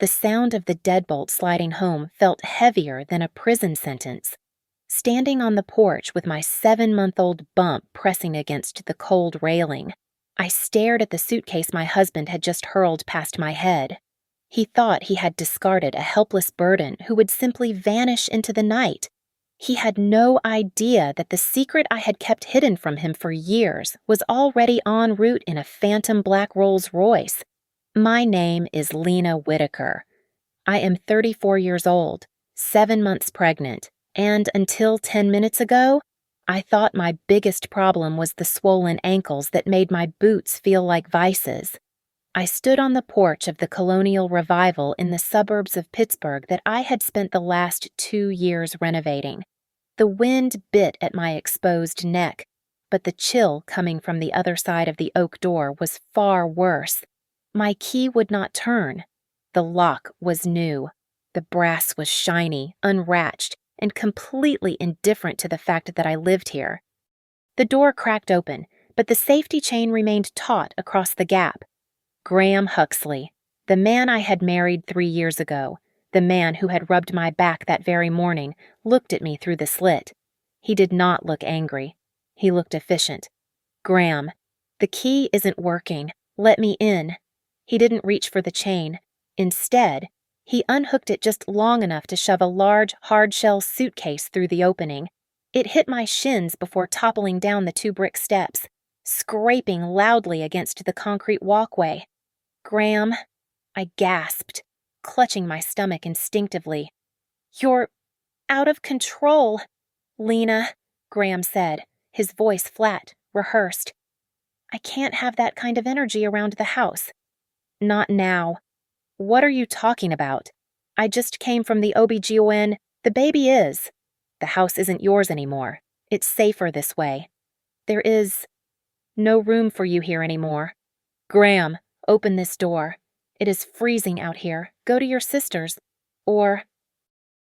The sound of the deadbolt sliding home felt heavier than a prison sentence. Standing on the porch with my 7-month-old bump pressing against the cold railing, I stared at the suitcase my husband had just hurled past my head. He thought he had discarded a helpless burden who would simply vanish into the night. He had no idea that the secret I had kept hidden from him for years was already en route in a phantom black Rolls-Royce. My name is Lena Whitaker. I am 34 years old, 7 months pregnant, and until 10 minutes ago, I thought my biggest problem was the swollen ankles that made my boots feel like vices. I stood on the porch of the colonial revival in the suburbs of Pittsburgh that I had spent the last 2 years renovating. The wind bit at my exposed neck, but the chill coming from the other side of the oak door was far worse. My key would not turn. The lock was new. The brass was shiny, unratched, and completely indifferent to the fact that I lived here. The door cracked open, but the safety chain remained taut across the gap. Graham Huxley, the man I had married 3 years ago, the man who had rubbed my back that very morning, looked at me through the slit. He did not look angry. He looked efficient. "Graham, the key isn't working. Let me in." He didn't reach for the chain. Instead, he unhooked it just long enough to shove a large, hard-shell suitcase through the opening. It hit my shins before toppling down the 2 brick steps, scraping loudly against the concrete walkway. "Graham," I gasped, clutching my stomach instinctively. "You're out of control." "Lena," Graham said, his voice flat, rehearsed. "I can't have that kind of energy around the house." "Not now." "What are you talking about? I just came from the OB/GYN. The baby is. The house isn't yours anymore. It's safer this way. There is no room for you here anymore. Graham, open this door. It is freezing out here. Go to your sister's. Or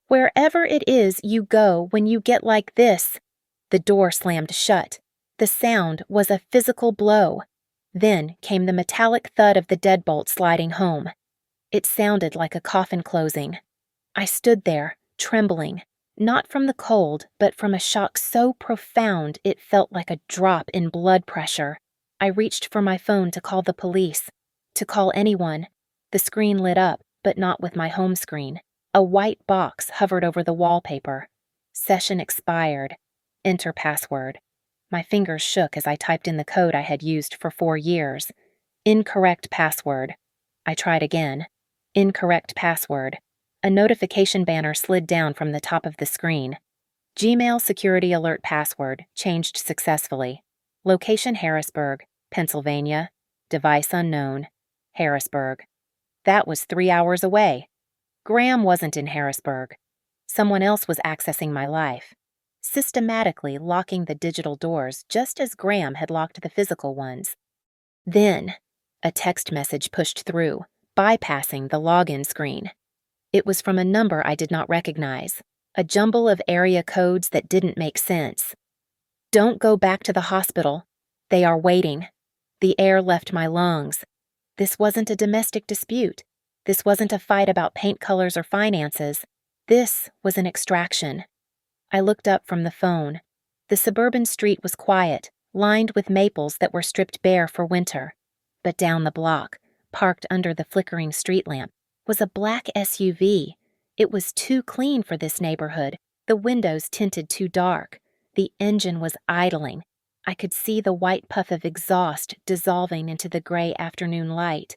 wherever it is you go when you get like this." The door slammed shut. The sound was a physical blow. Then came the metallic thud of the deadbolt sliding home. It sounded like a coffin closing. I stood there, trembling, not from the cold, but from a shock so profound it felt like a drop in blood pressure. I reached for my phone to call the police, to call anyone. The screen lit up, but not with my home screen. A white box hovered over the wallpaper. Session expired. Enter password. My fingers shook as I typed in the code I had used for 4 years. Incorrect password. I tried again. Incorrect password. A notification banner slid down from the top of the screen. Gmail security alert password changed successfully. Location Harrisburg, Pennsylvania. Device unknown. Harrisburg. That was 3 hours away. Graham wasn't in Harrisburg. Someone else was accessing my life, systematically locking the digital doors just as Graham had locked the physical ones. Then, a text message pushed through, bypassing the login screen. It was from a number I did not recognize, a jumble of area codes that didn't make sense. "Don't go back to the hospital. They are waiting." The air left my lungs. This wasn't a domestic dispute. This wasn't a fight about paint colors or finances. This was an extraction. I looked up from the phone. The suburban street was quiet, lined with maples that were stripped bare for winter. But down the block, parked under the flickering street lamp, was a black SUV. It was too clean for this neighborhood, the windows tinted too dark. The engine was idling. I could see the white puff of exhaust dissolving into the gray afternoon light.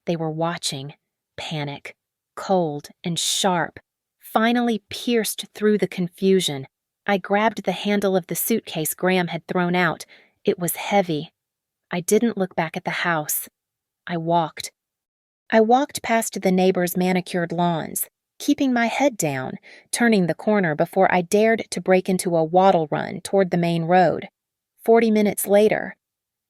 They were watching. Panic, cold and sharp, finally pierced through the confusion. I grabbed the handle of the suitcase Graham had thrown out. It was heavy. I didn't look back at the house. I walked. I walked past the neighbors' manicured lawns, keeping my head down, turning the corner before I dared to break into a waddle run toward the main road. 40 minutes later,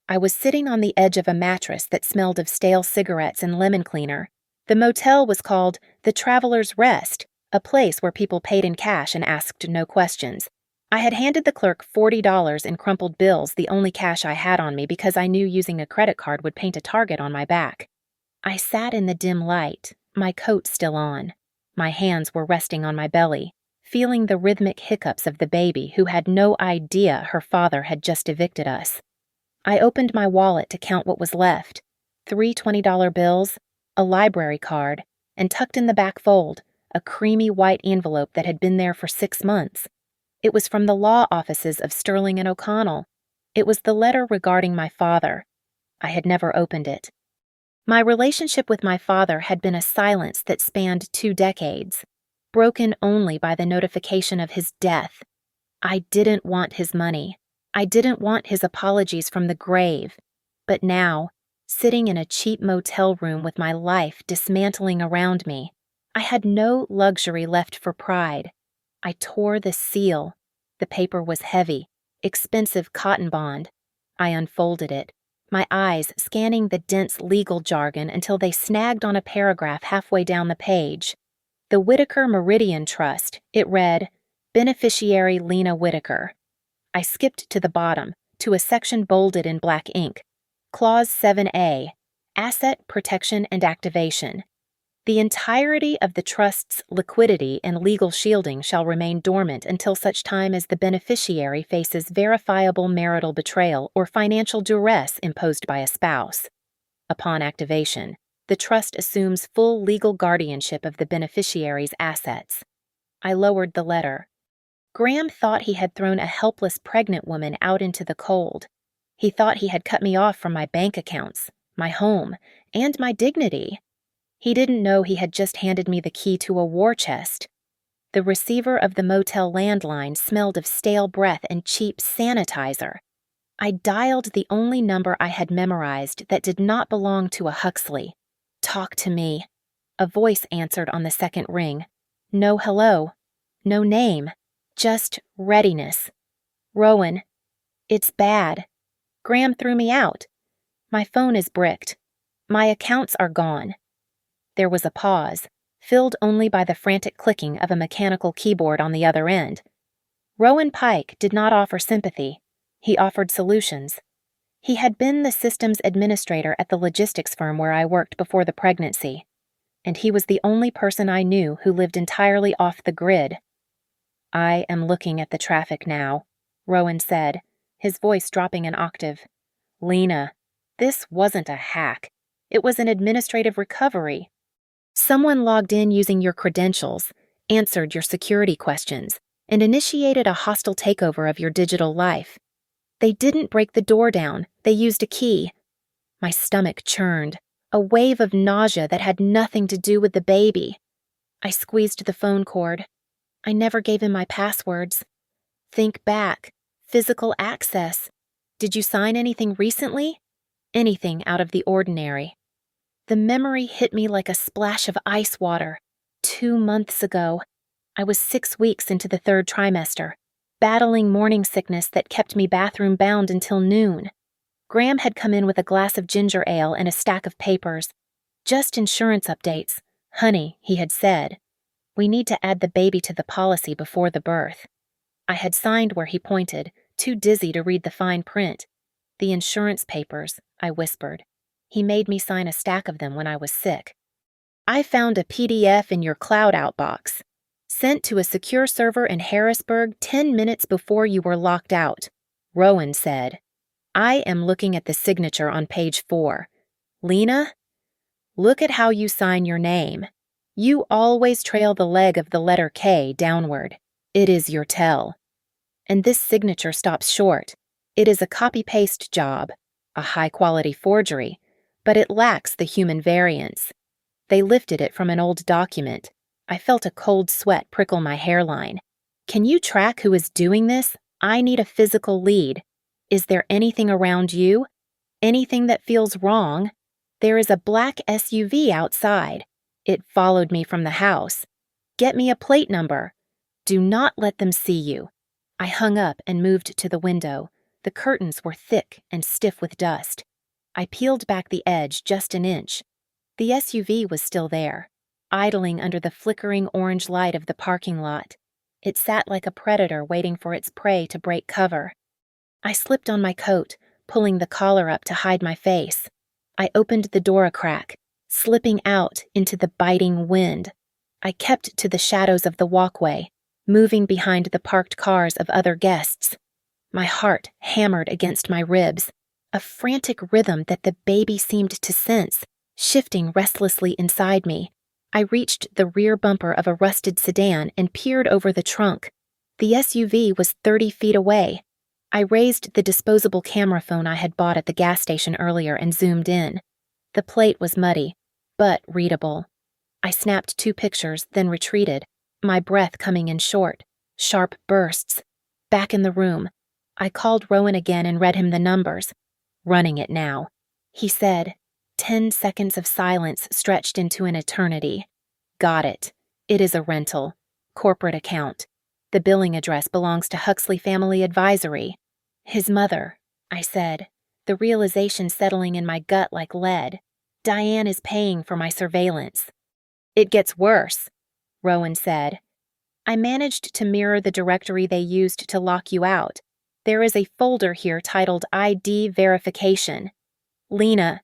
I was sitting on the edge of a mattress that smelled of stale cigarettes and lemon cleaner. The motel was called The Traveler's Rest, a place where people paid in cash and asked no questions. I had handed the clerk $40 in crumpled bills, the only cash I had on me, because I knew using a credit card would paint a target on my back. I sat in the dim light, my coat still on. My hands were resting on my belly, feeling the rhythmic hiccups of the baby who had no idea her father had just evicted us. I opened my wallet to count what was left: 3 $20 bills, a library card, and tucked in the back fold, a creamy white envelope that had been there for 6 months. It was from the law offices of Sterling and O'Connell. It was the letter regarding my father. I had never opened it. My relationship with my father had been a silence that spanned 2 decades, broken only by the notification of his death. I didn't want his money. I didn't want his apologies from the grave. But now, sitting in a cheap motel room with my life dismantling around me, I had no luxury left for pride. I tore the seal. The paper was heavy, expensive cotton bond. I unfolded it, my eyes scanning the dense legal jargon until they snagged on a paragraph halfway down the page. The Whitaker Meridian Trust, it read, Beneficiary Lena Whitaker. I skipped to the bottom, to a section bolded in black ink. Clause 7A, Asset Protection and Activation. The entirety of the trust's liquidity and legal shielding shall remain dormant until such time as the beneficiary faces verifiable marital betrayal or financial duress imposed by a spouse. Upon activation, the trust assumes full legal guardianship of the beneficiary's assets. I lowered the letter. Graham thought he had thrown a helpless pregnant woman out into the cold. He thought he had cut me off from my bank accounts, my home, and my dignity. He didn't know he had just handed me the key to a war chest. The receiver of the motel landline smelled of stale breath and cheap sanitizer. I dialed the only number I had memorized that did not belong to a Huxley. Talk to me. A voice answered on the second ring. No hello. No name. Just readiness. Rowan. It's bad. Graham threw me out. My phone is bricked. My accounts are gone. There was a pause, filled only by the frantic clicking of a mechanical keyboard on the other end. Rowan Pike did not offer sympathy. He offered solutions. He had been the systems administrator at the logistics firm where I worked before the pregnancy, and he was the only person I knew who lived entirely off the grid. I am looking at the traffic now, Rowan said, his voice dropping an octave. Lena, this wasn't a hack. It was an administrative recovery. Someone logged in using your credentials, answered your security questions, and initiated a hostile takeover of your digital life. They didn't break the door down, they used a key. My stomach churned, a wave of nausea that had nothing to do with the baby. I squeezed the phone cord. I never gave him my passwords. Think back. Physical access. Did you sign anything recently? Anything out of the ordinary. The memory hit me like a splash of ice water. 2 months ago, I was 6 weeks into the 3rd trimester, battling morning sickness that kept me bathroom-bound until noon. Graham had come in with a glass of ginger ale and a stack of papers. Just insurance updates. Honey, he had said. We need to add the baby to the policy before the birth. I had signed where he pointed, too dizzy to read the fine print. The insurance papers, I whispered. He made me sign a stack of them when I was sick. I found a PDF in your cloud outbox. Sent to a secure server in Harrisburg 10 minutes before you were locked out, Rowan said. I am looking at the signature on page 4. Lena? Look at how you sign your name. You always trail the leg of the letter K downward. It is your tell. And this signature stops short. It is a copy-paste job, a high-quality forgery, but it lacks the human variance. They lifted it from an old document. I felt a cold sweat prickle my hairline. Can you track who is doing this? I need a physical lead. Is there anything around you? Anything that feels wrong? There is a black SUV outside. It followed me from the house. Get me a plate number. Do not let them see you. I hung up and moved to the window. The curtains were thick and stiff with dust. I peeled back the edge just an inch. The SUV was still there, idling under the flickering orange light of the parking lot. It sat like a predator waiting for its prey to break cover. I slipped on my coat, pulling the collar up to hide my face. I opened the door a crack, slipping out into the biting wind. I kept to the shadows of the walkway, moving behind the parked cars of other guests. My heart hammered against my ribs, a frantic rhythm that the baby seemed to sense, shifting restlessly inside me. I reached the rear bumper of a rusted sedan and peered over the trunk. The SUV was 30 feet away. I raised the disposable camera phone I had bought at the gas station earlier and zoomed in. The plate was muddy, but readable. I snapped 2 pictures, then retreated, my breath coming in short, sharp bursts. Back in the room, I called Rowan again and read him the numbers. Running it now. He said, 10 seconds of silence stretched into an eternity. Got it. It is a rental. Corporate account. The billing address belongs to Huxley Family Advisory. His mother, I said, the realization settling in my gut like lead. Diane is paying for my surveillance. It gets worse, Rowan said. I managed to mirror the directory they used to lock you out. There is a folder here titled ID Verification. Lena,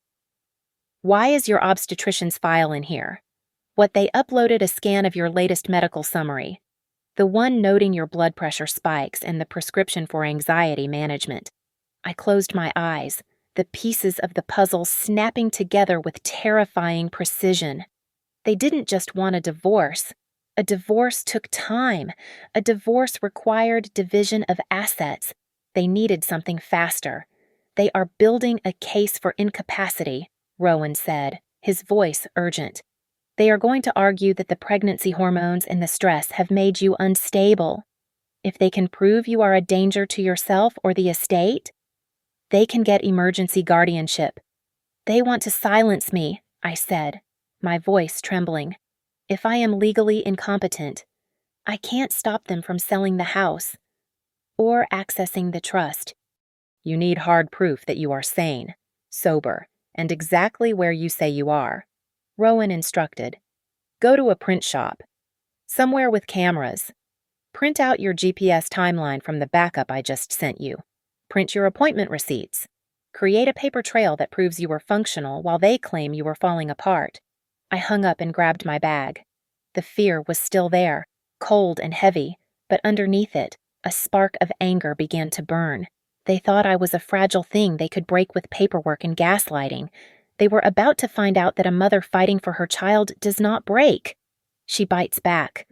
why is your obstetrician's file in here? What they uploaded a scan of your latest medical summary. The one noting your blood pressure spikes and the prescription for anxiety management. I closed my eyes, the pieces of the puzzle snapping together with terrifying precision. They didn't just want a divorce. A divorce took time. A divorce required division of assets. They needed something faster. They are building a case for incapacity, Rowan said, his voice urgent. They are going to argue that the pregnancy hormones and the stress have made you unstable. If they can prove you are a danger to yourself or the estate, they can get emergency guardianship. They want to silence me, I said, my voice trembling. If I am legally incompetent, I can't stop them from selling the house or accessing the trust. You need hard proof that you are sane, sober, and exactly where you say you are. Rowan instructed. Go to a print shop. Somewhere with cameras. Print out your GPS timeline from the backup I just sent you. Print your appointment receipts. Create a paper trail that proves you were functional while they claim you were falling apart. I hung up and grabbed my bag. The fear was still there, cold and heavy, but underneath it, a spark of anger began to burn. They thought I was a fragile thing they could break with paperwork and gaslighting. They were about to find out that a mother fighting for her child does not break. She bites back.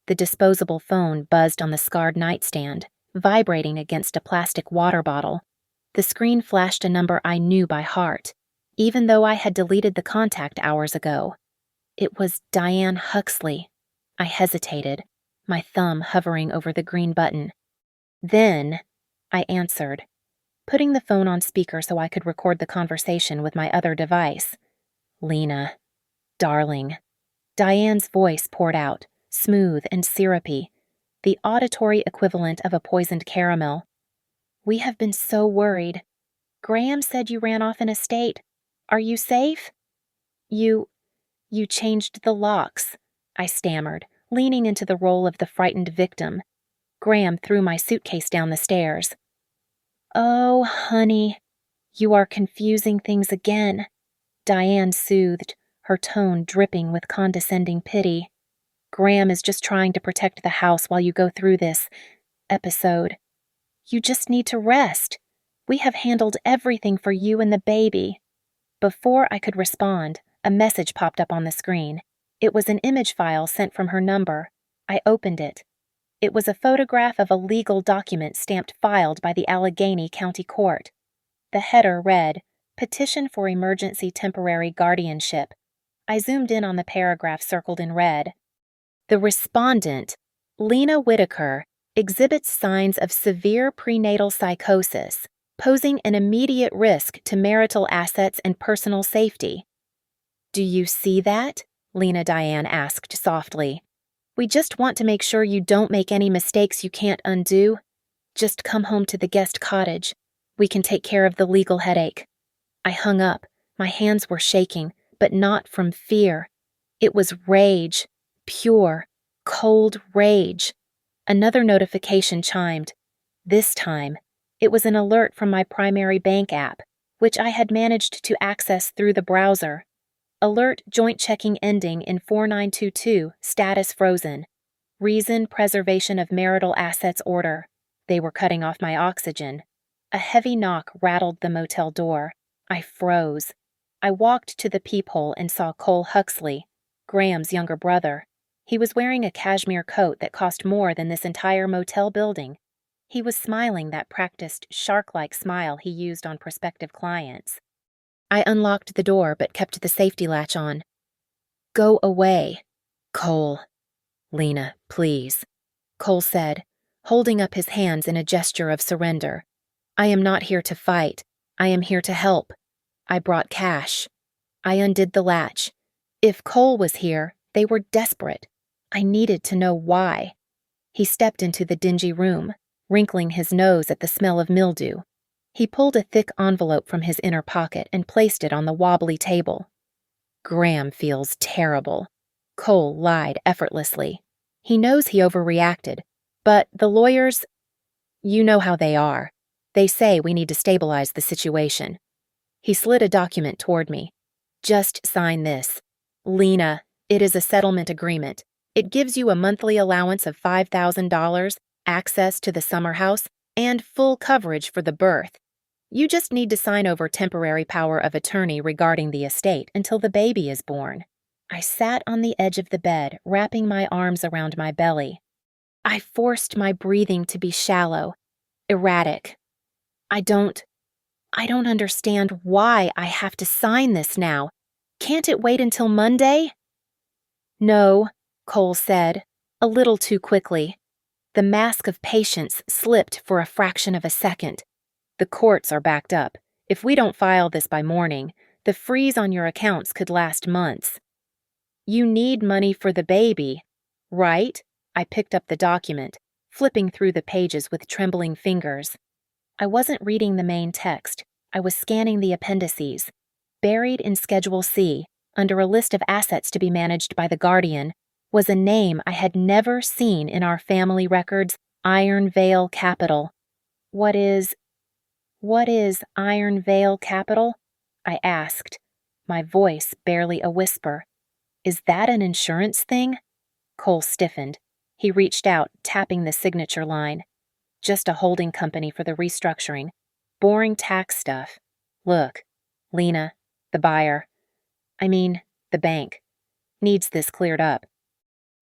The disposable phone buzzed on the scarred nightstand, vibrating against a plastic water bottle. The screen flashed a number I knew by heart, even though I had deleted the contact hours ago. It was Diane Huxley. I hesitated, my thumb hovering over the green button. Then, I answered, putting the phone on speaker so I could record the conversation with my other device. Lena. Darling. Diane's voice poured out, smooth and syrupy, the auditory equivalent of a poisoned caramel. We have been so worried. Graham said you ran off in a state. Are you safe? You changed the locks, I stammered, leaning into the role of the frightened victim. Graham threw my suitcase down the stairs. Oh, honey, you are confusing things again, Diane soothed, her tone dripping with condescending pity. Graham is just trying to protect the house while you go through this episode. You just need to rest. We have handled everything for you and the baby. Before I could respond, a message popped up on the screen. It was an image file sent from her number. I opened it. It was a photograph of a legal document stamped filed by the Allegheny County Court. The header read, Petition for Emergency Temporary Guardianship. I zoomed in on the paragraph circled in red. The respondent, Lena Whitaker, exhibits signs of severe prenatal psychosis, posing an immediate risk to marital assets and personal safety. Do you see that? Lena Diane asked softly. We just want to make sure you don't make any mistakes you can't undo. Just come home to the guest cottage. We can take care of the legal headache. I hung up. My hands were shaking, but not from fear. It was rage. Pure, cold rage. Another notification chimed. This time, it was an alert from my primary bank app, which I had managed to access through the browser. Alert joint checking ending in 4922, status frozen. Reason preservation of marital assets order. They were cutting off my oxygen. A heavy knock rattled the motel door. I froze. I walked to the peephole and saw Cole Huxley, Graham's younger brother. He was wearing a cashmere coat that cost more than this entire motel building. He was smiling that practiced shark-like smile he used on prospective clients. I unlocked the door but kept the safety latch on. "Go away, Cole." "Lena, please," Cole said, holding up his hands in a gesture of surrender. "I am not here to fight. I am here to help. I brought cash." I undid the latch. If Cole was here, they were desperate. I needed to know why. He stepped into the dingy room, wrinkling his nose at the smell of mildew. He pulled a thick envelope from his inner pocket and placed it on the wobbly table. "Graham feels terrible." Cole lied effortlessly. "He knows he overreacted, but the lawyers, you know how they are. They say we need to stabilize the situation." He slid a document toward me. "Just sign this. Lena, it is a settlement agreement. It gives you a monthly allowance of $5,000, access to the summer house, and full coverage for the birth. You just need to sign over temporary power of attorney regarding the estate until the baby is born." I sat on the edge of the bed, wrapping my arms around my belly. I forced my breathing to be shallow, erratic. I don't understand why I have to sign this now. Can't it wait until Monday?" "No," Cole said, a little too quickly. The mask of patience slipped for a fraction of a second. "The courts are backed up. If we don't file this by morning, the freeze on your accounts could last months." "You need money for the baby, right?" I picked up the document, flipping through the pages with trembling fingers. I wasn't reading the main text. I was scanning the appendices. Buried in Schedule C, under a list of assets to be managed by the guardian, was a name I had never seen in our family records: Iron Vale Capital. What is Iron Vale Capital?" I asked, my voice barely a whisper. "Is that an insurance thing?" Cole stiffened. He reached out, tapping the signature line. "Just a holding company for the restructuring. Boring tax stuff. Look, Lena, the buyer, the bank, needs this cleared up.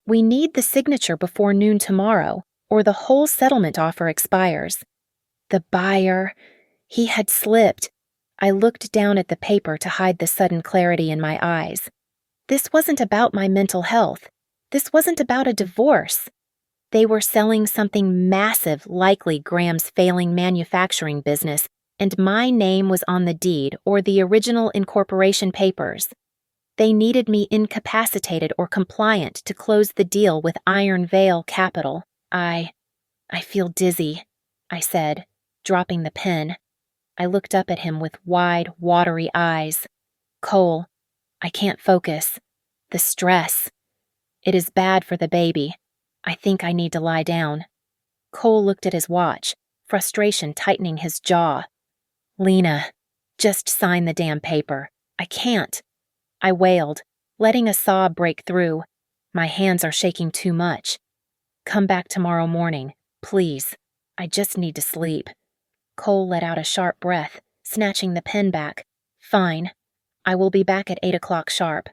We need the signature before noon tomorrow, or the whole settlement offer expires." The buyer. He had slipped. I looked down at the paper to hide the sudden clarity in my eyes. This wasn't about my mental health. This wasn't about a divorce. They were selling something massive, likely Graham's failing manufacturing business, and my name was on the deed or the original incorporation papers. They needed me incapacitated or compliant to close the deal with Iron Vale Capital. I feel dizzy," I said, dropping the pen. I looked up at him with wide, watery eyes. "Cole, I can't focus. The stress. It is bad for the baby. I think I need to lie down." Cole looked at his watch, frustration tightening his jaw. "Lena, just sign the damn paper. I can't." I wailed, letting a sob break through. "My hands are shaking too much. Come back tomorrow morning, please. I just need to sleep." Cole let out a sharp breath, snatching the pen back. "Fine. I will be back at 8 o'clock sharp."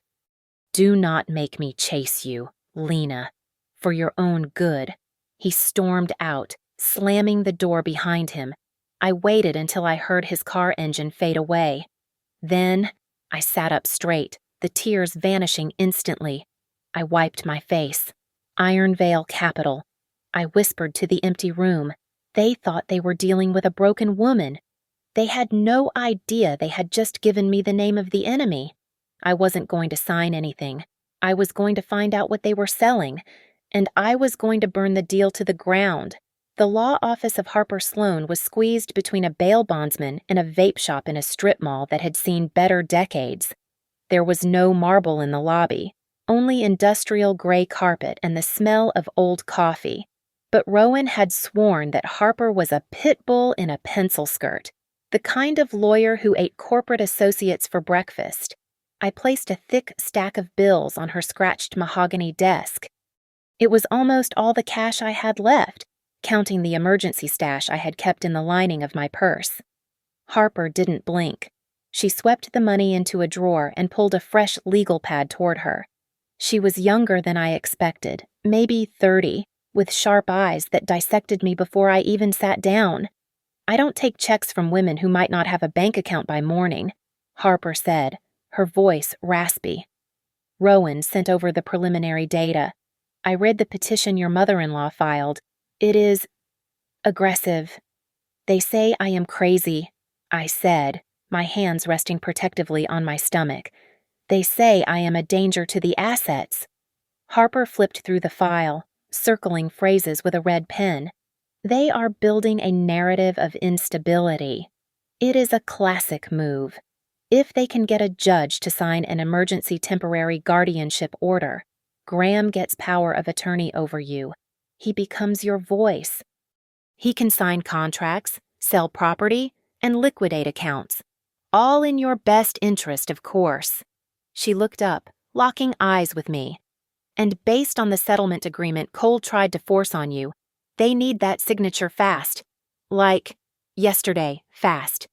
"Do not make me chase you, Lena. For your own good." He stormed out, slamming the door behind him. I waited until I heard his car engine fade away. Then I sat up straight, the tears vanishing instantly. I wiped my face. Iron Vale Capital. I whispered to the empty room. They thought they were dealing with a broken woman. They had no idea they had just given me the name of the enemy. I wasn't going to sign anything. I was going to find out what they were selling, and I was going to burn the deal to the ground. The law office of Harper Sloan was squeezed between a bail bondsman and a vape shop in a strip mall that had seen better decades. There was no marble in the lobby, only industrial gray carpet and the smell of old coffee. But Rowan had sworn that Harper was a pit bull in a pencil skirt, the kind of lawyer who ate corporate associates for breakfast. I placed a thick stack of bills on her scratched mahogany desk. It was almost all the cash I had left, counting the emergency stash I had kept in the lining of my purse. Harper didn't blink. She swept the money into a drawer and pulled a fresh legal pad toward her. She was younger than I expected, maybe 30, with sharp eyes that dissected me before I even sat down. "I don't take checks from women who might not have a bank account by morning," Harper said, her voice raspy. "Rowan sent over the preliminary data. I read the petition your mother-in-law filed. It is aggressive. They say I am crazy," I said, my hands resting protectively on my stomach. "They say I am a danger to the assets." Harper flipped through the file, circling phrases with a red pen. "They are building a narrative of instability. It is a classic move. If they can get a judge to sign an emergency temporary guardianship order, Graham gets power of attorney over you. He becomes your voice. He can sign contracts, sell property, and liquidate accounts. All in your best interest, of course." She looked up, locking eyes with me. "And based on the settlement agreement Cole tried to force on you, they need that signature fast. Like, yesterday, fast.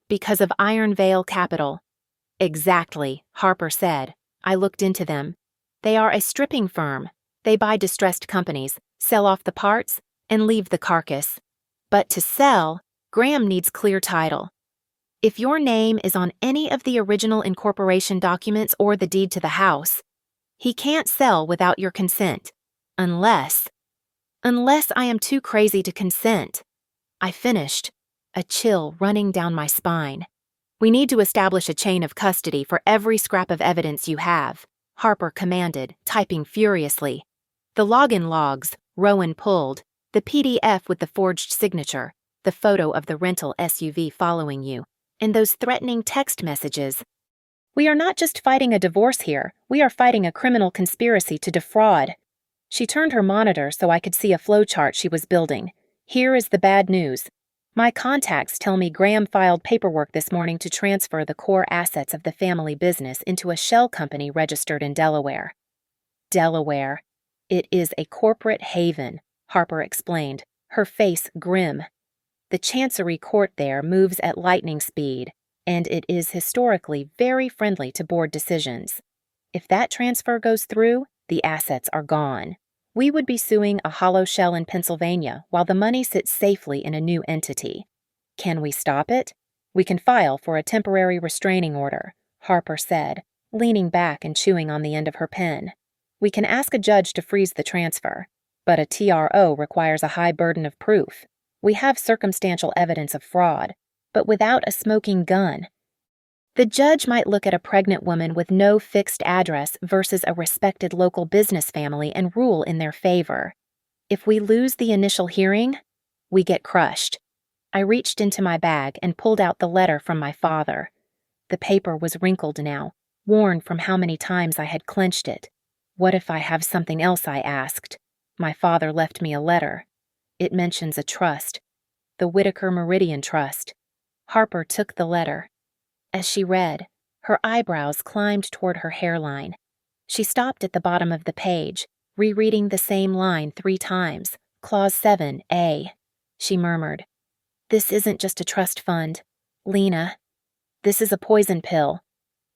Because of Iron Vale Capital." "Exactly," Harper said. I looked into them. "They are a stripping firm. They buy distressed companies, sell off the parts, and leave the carcass. But to sell, Graham needs clear title. If your name is on any of the original incorporation documents or the deed to the house, he can't sell without your consent. Unless I am too crazy to consent." I finished, a chill running down my spine. "We need to establish a chain of custody for every scrap of evidence you have," Harper commanded, typing furiously. "The login logs," Rowan pulled, "the PDF with the forged signature, the photo of the rental SUV following you, and those threatening text messages. We are not just fighting a divorce here, we are fighting a criminal conspiracy to defraud." She turned her monitor so I could see a flowchart she was building. "Here is the bad news. My contacts tell me Graham filed paperwork this morning to transfer the core assets of the family business into a shell company registered in Delaware." "Delaware. It is a corporate haven," Harper explained, her face grim. "The Chancery Court there moves at lightning speed, and it is historically very friendly to board decisions. If that transfer goes through, the assets are gone. We would be suing a hollow shell in Pennsylvania while the money sits safely in a new entity. Can we stop it? We can file for a temporary restraining order," Harper said, leaning back and chewing on the end of her pen. "We can ask a judge to freeze the transfer, but a TRO requires a high burden of proof. We have circumstantial evidence of fraud, but without a smoking gun. The judge might look at a pregnant woman with no fixed address versus a respected local business family and rule in their favor. If we lose the initial hearing, we get crushed." I reached into my bag and pulled out the letter from my father. The paper was wrinkled now, worn from how many times I had clenched it. "What if I have something else?" I asked. My father left me a letter. It mentions a trust, the Whitaker Meridian Trust. Harper took the letter. As she read, her eyebrows climbed toward her hairline. She stopped at the bottom of the page, rereading the same line 3 times. "Clause 7A. She murmured, "This isn't just a trust fund. Lena, this is a poison pill."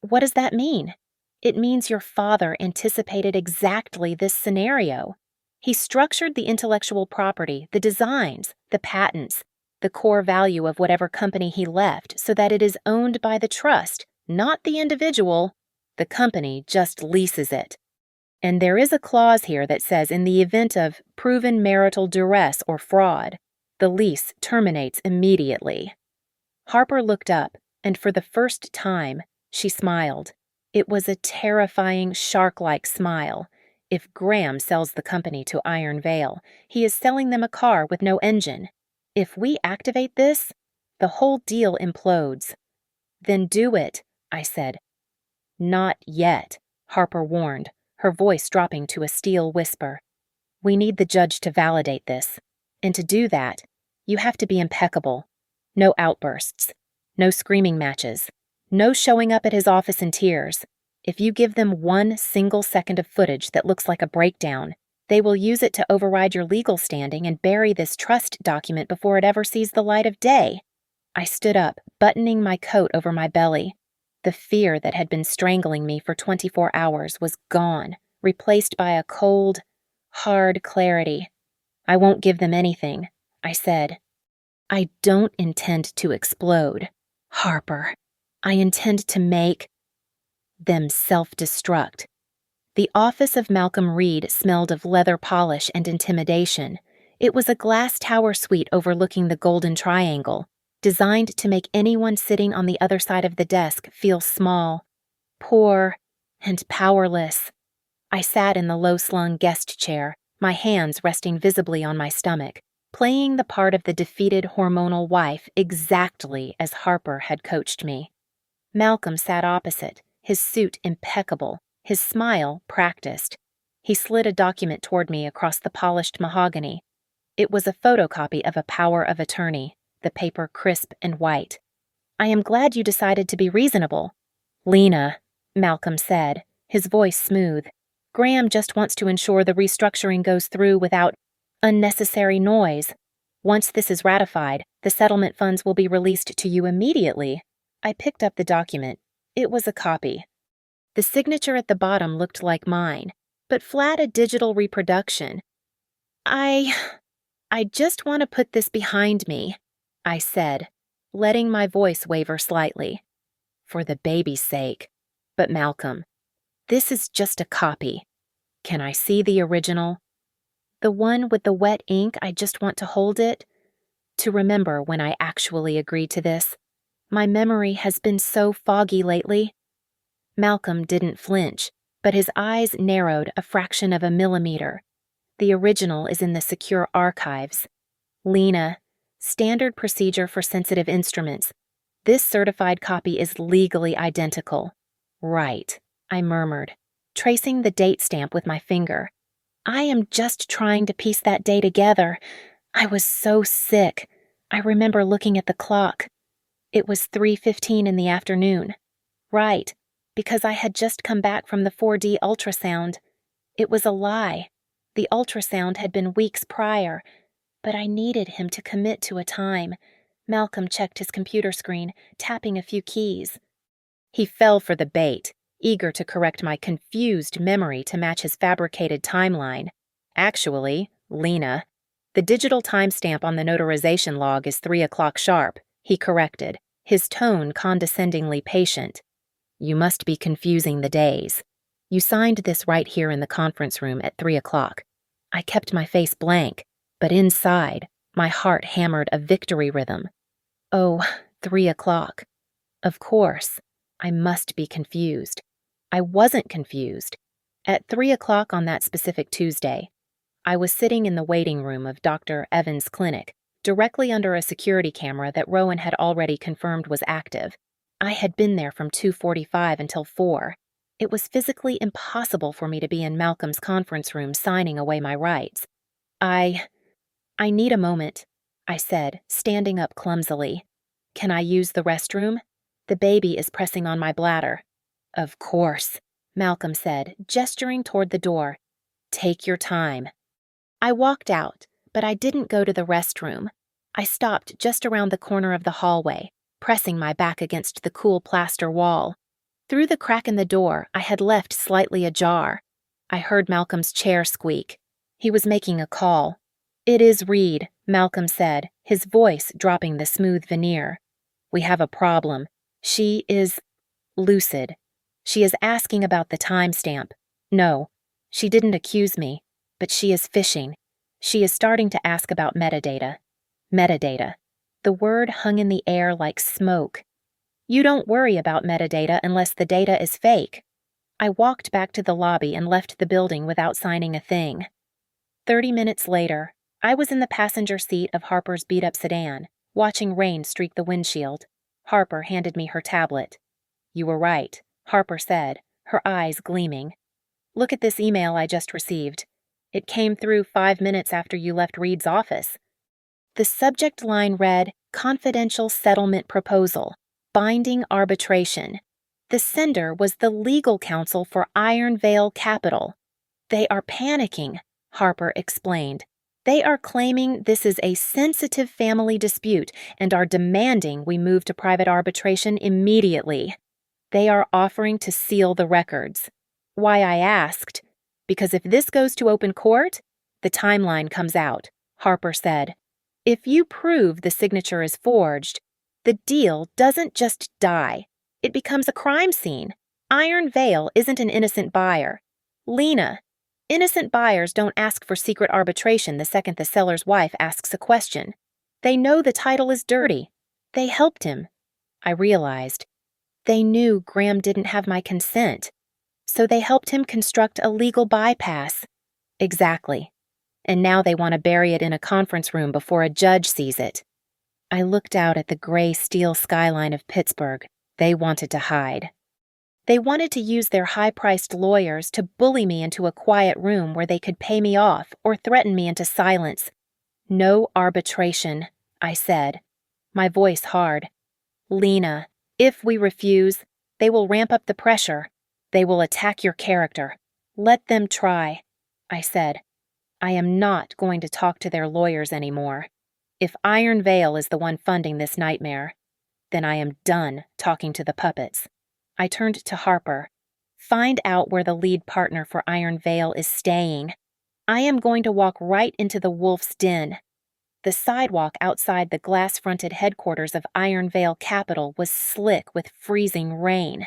"What does that mean?" "It means your father anticipated exactly this scenario. He structured the intellectual property, the designs, the patents, the core value of whatever company he left so that it is owned by the trust, not the individual. The company just leases it. And there is a clause here that says in the event of proven marital duress or fraud, the lease terminates immediately." Harper looked up, and for the first time, she smiled. It was a terrifying, shark-like smile. If Graham sells the company to Iron Vale, he is selling them a car with no engine. If we activate this, the whole deal implodes. "Then do it," I said. "Not yet," Harper warned, her voice dropping to a steel whisper. "We need the judge to validate this. And to do that, you have to be impeccable. No outbursts. No screaming matches. No showing up at his office in tears. If you give them 1 single second of footage that looks like a breakdown, they will use it to override your legal standing and bury this trust document before it ever sees the light of day. I stood up, buttoning my coat over my belly. The fear that had been strangling me for 24 hours was gone, replaced by a cold, hard clarity. I won't give them anything, I said. I don't intend to explode, Harper. I intend to make them self-destruct. The office of Malcolm Reed smelled of leather polish and intimidation. It was a glass tower suite overlooking the Golden Triangle, designed to make anyone sitting on the other side of the desk feel small, poor, and powerless. I sat in the low-slung guest chair, my hands resting visibly on my stomach, playing the part of the defeated hormonal wife exactly as Harper had coached me. Malcolm sat opposite, his suit impeccable, his smile practiced. He slid a document toward me across the polished mahogany. It was a photocopy of a power of attorney, the paper crisp and white. I am glad you decided to be reasonable. Lena, Malcolm said, his voice smooth. Graham just wants to ensure the restructuring goes through without unnecessary noise. Once this is ratified, the settlement funds will be released to you immediately. I picked up the document. It was a copy. The signature at the bottom looked like mine, but flat a digital reproduction. I just want to put this behind me, I said, letting my voice waver slightly. For the baby's sake. But Malcolm, this is just a copy. Can I see the original? The one with the wet ink, I just want to hold it. To remember when I actually agreed to this. My memory has been so foggy lately. Malcolm didn't flinch, but his eyes narrowed a fraction of a millimeter. The original is in the secure archives. Lena, standard procedure for sensitive instruments. This certified copy is legally identical. Right, I murmured, tracing the date stamp with my finger. I am just trying to piece that day together. I was so sick. I remember looking at the clock. It was 3:15 in the afternoon. Right, because I had just come back from the 4D ultrasound. It was a lie. The ultrasound had been weeks prior, but I needed him to commit to a time. Malcolm checked his computer screen, tapping a few keys. He fell for the bait, eager to correct my confused memory to match his fabricated timeline. Actually, Lena, the digital timestamp on the notarization log is 3 o'clock sharp, he corrected, his tone condescendingly patient. You must be confusing the days. You signed this right here in the conference room at 3 o'clock. I kept my face blank, but inside, my heart hammered a victory rhythm. Oh, 3 o'clock. Of course, I must be confused. I wasn't confused. At 3 o'clock on that specific Tuesday, I was sitting in the waiting room of Dr. Evans' clinic, directly under a security camera that Rowan had already confirmed was active. I had been there from 2:45 until 4. It was physically impossible for me to be in Malcolm's conference room signing away my rights. I need a moment, I said, standing up clumsily. Can I use the restroom? The baby is pressing on my bladder. Of course, Malcolm said, gesturing toward the door. Take your time. I walked out, but I didn't go to the restroom. I stopped just around the corner of the hallway, pressing my back against the cool plaster wall. Through the crack in the door, I had left slightly ajar. I heard Malcolm's chair squeak. He was making a call. It is Reed, Malcolm said, his voice dropping the smooth veneer. We have a problem. She is lucid. She is asking about the timestamp. No, she didn't accuse me, but she is fishing. She is starting to ask about metadata. Metadata. The word hung in the air like smoke. You don't worry about metadata unless the data is fake. I walked back to the lobby and left the building without signing a thing. 30 minutes later, I was in the passenger seat of Harper's beat-up sedan, watching rain streak the windshield. Harper handed me her tablet. You were right, Harper said, her eyes gleaming. Look at this email I just received. It came through 5 minutes after you left Reed's office. The subject line read, Confidential Settlement Proposal, Binding Arbitration. The sender was the legal counsel for Iron Vale Capital. They are panicking, Harper explained. They are claiming this is a sensitive family dispute and are demanding we move to private arbitration immediately. They are offering to seal the records. Why I asked, because if this goes to open court, the timeline comes out, Harper said. If you prove the signature is forged, the deal doesn't just die. It becomes a crime scene. Iron Vale isn't an innocent buyer. Lena, innocent buyers don't ask for secret arbitration the second the seller's wife asks a question. They know the title is dirty. They helped him. I realized. They knew Graham didn't have my consent, so they helped him construct a legal bypass. Exactly. And now they want to bury it in a conference room before a judge sees it. I looked out at the gray steel skyline of Pittsburgh. They wanted to hide. They wanted to use their high-priced lawyers to bully me into a quiet room where they could pay me off or threaten me into silence. No arbitration, I said, my voice hard. Lena, if we refuse, they will ramp up the pressure. They will attack your character. Let them try, I said. I am not going to talk to their lawyers anymore. If Iron Vale is the one funding this nightmare, then I am done talking to the puppets. I turned to Harper. Find out where the lead partner for Iron Vale is staying. I am going to walk right into the wolf's den. The sidewalk outside the glass-fronted headquarters of Iron Vale Capital was slick with freezing rain.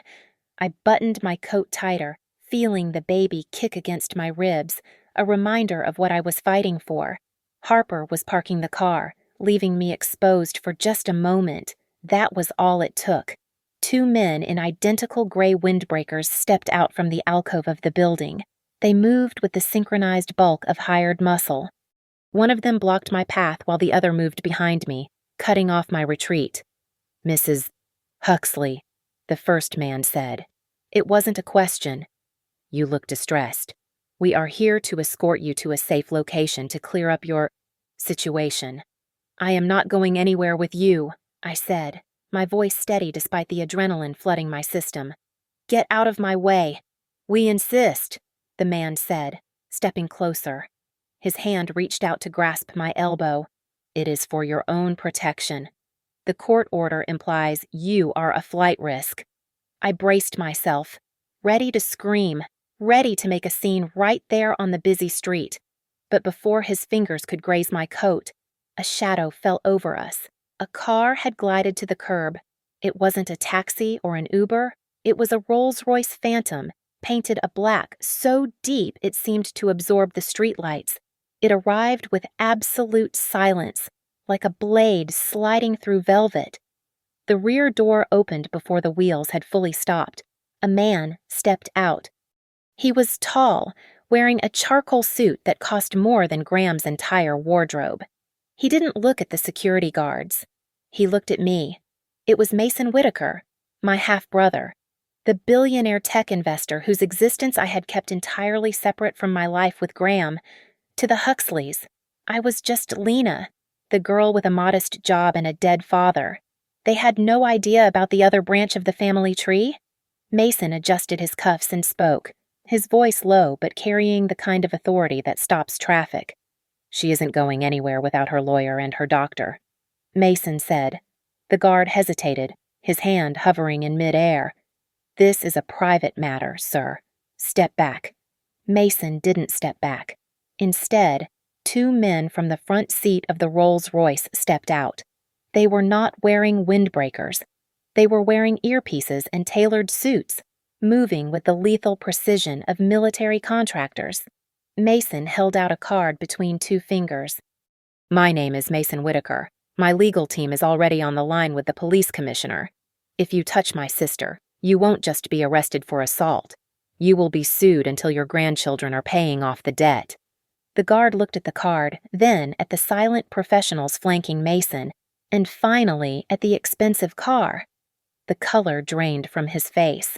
I buttoned my coat tighter, feeling the baby kick against my ribs, a reminder of what I was fighting for. Harper was parking the car, leaving me exposed for just a moment. That was all it took. 2 men in identical gray windbreakers stepped out from the alcove of the building. They moved with the synchronized bulk of hired muscle. One of them blocked my path while the other moved behind me, cutting off my retreat. Mrs. Huxley, the first man said. It wasn't a question. You look distressed. We are here to escort you to a safe location to clear up your situation. I am not going anywhere with you, I said, my voice steady despite the adrenaline flooding my system. Get out of my way. We insist, the man said, stepping closer. His hand reached out to grasp my elbow. It is for your own protection. The court order implies you are a flight risk. I braced myself, ready to scream, ready to make a scene right there on the busy street. But before his fingers could graze my coat, a shadow fell over us. A car had glided to the curb. It wasn't a taxi or an Uber. It was a Rolls-Royce Phantom, painted a black so deep it seemed to absorb the streetlights. It arrived with absolute silence, like a blade sliding through velvet. The rear door opened before the wheels had fully stopped. A man stepped out. He was tall, wearing a charcoal suit that cost more than Graham's entire wardrobe. He didn't look at the security guards. He looked at me. It was Mason Whitaker, my half-brother, the billionaire tech investor whose existence I had kept entirely separate from my life with Graham. To the Huxleys, I was just Lena, the girl with a modest job and a dead father. They had no idea about the other branch of the family tree. Mason adjusted his cuffs and spoke, his voice low but carrying the kind of authority that stops traffic. She isn't going anywhere without her lawyer and her doctor, Mason said. The guard hesitated, his hand hovering in mid-air. This is a private matter, sir. Step back. Mason didn't step back. Instead, 2 men from the front seat of the Rolls-Royce stepped out. They were not wearing windbreakers. They were wearing earpieces and tailored suits, moving with the lethal precision of military contractors. Mason held out a card between 2 fingers. My name is Mason Whitaker. My legal team is already on the line with the police commissioner. If you touch my sister, you won't just be arrested for assault. You will be sued until your grandchildren are paying off the debt. The guard looked at the card, then at the silent professionals flanking Mason, and finally at the expensive car. The color drained from his face.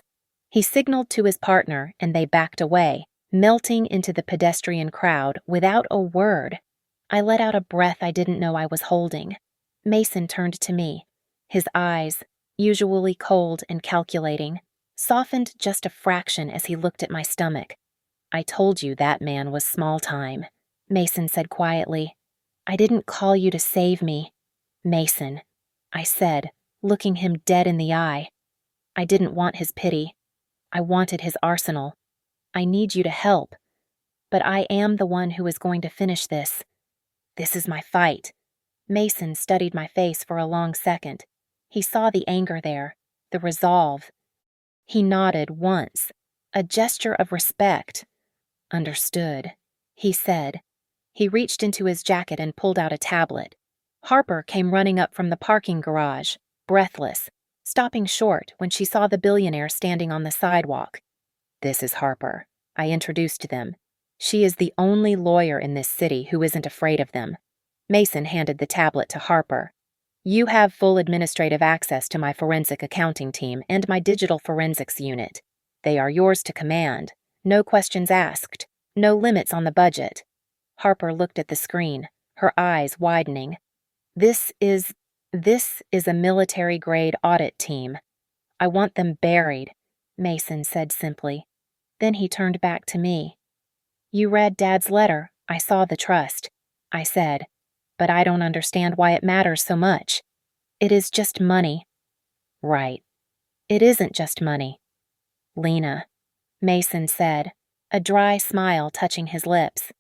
He signaled to his partner, and they backed away, melting into the pedestrian crowd without a word. I let out a breath I didn't know I was holding. Mason turned to me, his eyes, usually cold and calculating, softened just a fraction as he looked at my stomach. "I told you that man was small time," Mason said quietly. "I didn't call you to save me." "Mason," I said, looking him dead in the eye. "I didn't want his pity. I wanted his arsenal. I need you to help. But I am the one who is going to finish this. This is my fight." Mason studied my face for a long second. He saw the anger there, the resolve. He nodded once, a gesture of respect. "Understood," he said. He reached into his jacket and pulled out a tablet. Harper came running up from the parking garage, breathless, stopping short when she saw the billionaire standing on the sidewalk. "This is Harper," I introduced them. "She is the only lawyer in this city who isn't afraid of them." Mason handed the tablet to Harper. "You have full administrative access to my forensic accounting team and my digital forensics unit. They are yours to command. No questions asked. No limits on the budget." Harper looked at the screen, her eyes widening. This is a military-grade audit team. I want them buried," Mason said simply. Then he turned back to me. "You read Dad's letter. I saw the trust," I said. "But I don't understand why it matters so much. It is just money." "Right. It isn't just money." "Lena," Mason said, a dry smile touching his lips.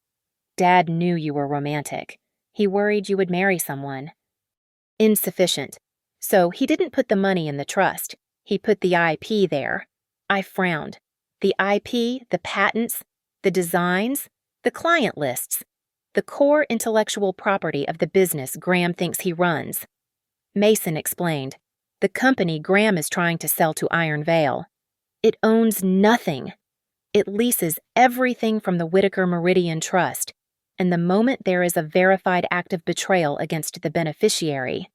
"Dad knew you were romantic. He worried you would marry someone." "Insufficient. So he didn't put the money in the trust. He put the IP there." I frowned. "The IP, the patents, the designs, the client lists, the core intellectual property of the business Graham thinks he runs." Mason explained. "The company Graham is trying to sell to Iron Vale. It owns nothing. It leases everything from the Whitaker Meridian Trust, and the moment there is a verified act of betrayal against the beneficiary,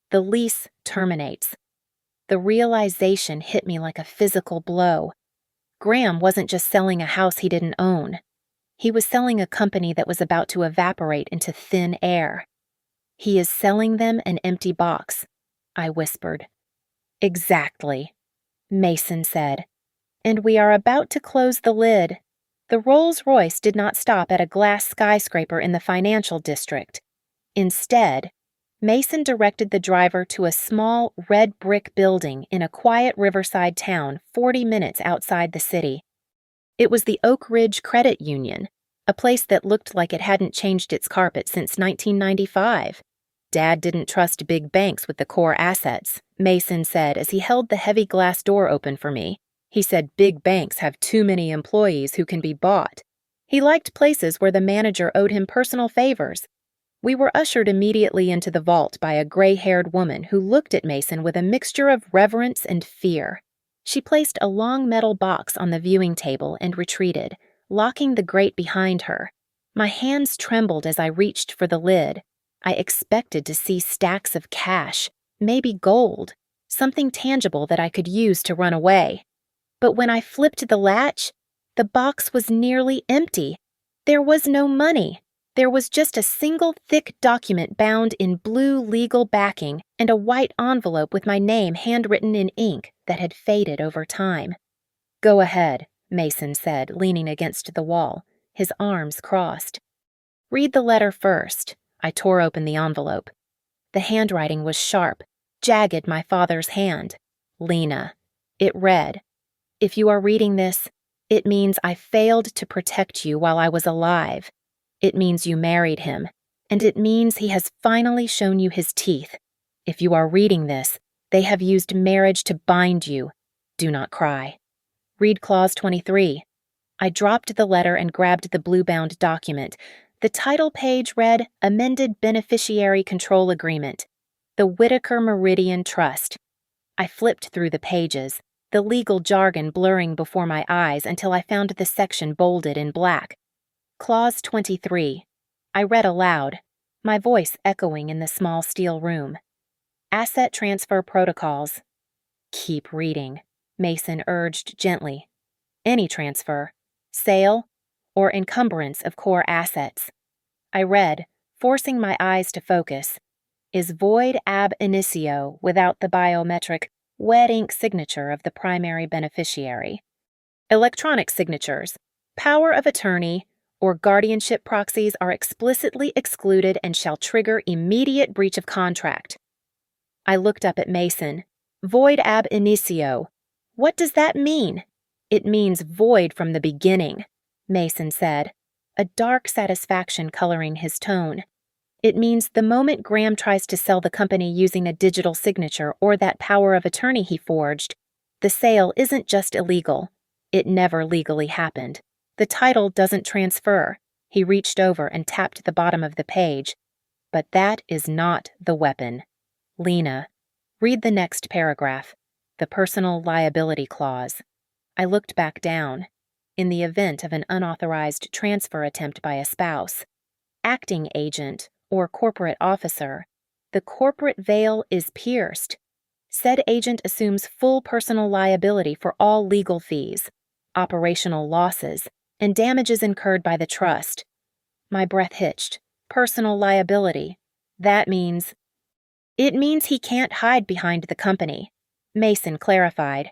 the lease terminates." The realization hit me like a physical blow. Graham wasn't just selling a house he didn't own. He was selling a company that was about to evaporate into thin air. "He is selling them an empty box," I whispered. "Exactly," Mason said. "And we are about to close the lid." The Rolls-Royce did not stop at a glass skyscraper in the financial district. Instead, Mason directed the driver to a small red brick building in a quiet riverside town 40 minutes outside the city. It was the Oak Ridge Credit Union, a place that looked like it hadn't changed its carpet since 1995. "Dad didn't trust big banks with the core assets," Mason said as he held the heavy glass door open for me. He said big banks have too many employees who can be bought. He liked places where the manager owed him personal favors. We were ushered immediately into the vault by a gray-haired woman who looked at Mason with a mixture of reverence and fear. She placed a long metal box on the viewing table and retreated, locking the grate behind her. My hands trembled as I reached for the lid. I expected to see stacks of cash, maybe gold, something tangible that I could use to run away. But when I flipped the latch, the box was nearly empty. There was no money. There was just a single thick document bound in blue legal backing and a white envelope with my name handwritten in ink that had faded over time. "Go ahead," Mason said, leaning against the wall, his arms crossed. "Read the letter first." I tore open the envelope. The handwriting was sharp, jagged my father's hand. "Lena." It read, "If you are reading this, it means I failed to protect you while I was alive. It means you married him, and it means he has finally shown you his teeth. If you are reading this, they have used marriage to bind you. Do not cry. Read Clause 23. I dropped the letter and grabbed the blue-bound document. The title page read, Amended Beneficiary Control Agreement. The Whitaker Meridian Trust. I flipped through the pages, the legal jargon blurring before my eyes until I found the section bolded in black. Clause 23. I read aloud, my voice echoing in the small steel room. Asset transfer protocols. Keep reading, Mason urged gently. Any transfer, sale, or encumbrance of core assets. I read, forcing my eyes to focus. Is void ab initio without the biometric wet ink signature of the primary beneficiary. Electronic signatures, power of attorney, or guardianship proxies are explicitly excluded and shall trigger immediate breach of contract. I looked up at Mason. Void ab initio. What does that mean? It means void from the beginning, Mason said, a dark satisfaction coloring his tone. It means the moment Graham tries to sell the company using a digital signature or that power of attorney he forged, the sale isn't just illegal. It never legally happened. The title doesn't transfer. He reached over and tapped the bottom of the page. But that is not the weapon. Lena, read the next paragraph, the personal liability clause. I looked back down. In the event of an unauthorized transfer attempt by a spouse, acting agent, or corporate officer, the corporate veil is pierced. Said agent assumes full personal liability for all legal fees, operational losses, and damages incurred by the trust. My breath hitched. Personal liability. That means... It means he can't hide behind the company, Mason clarified.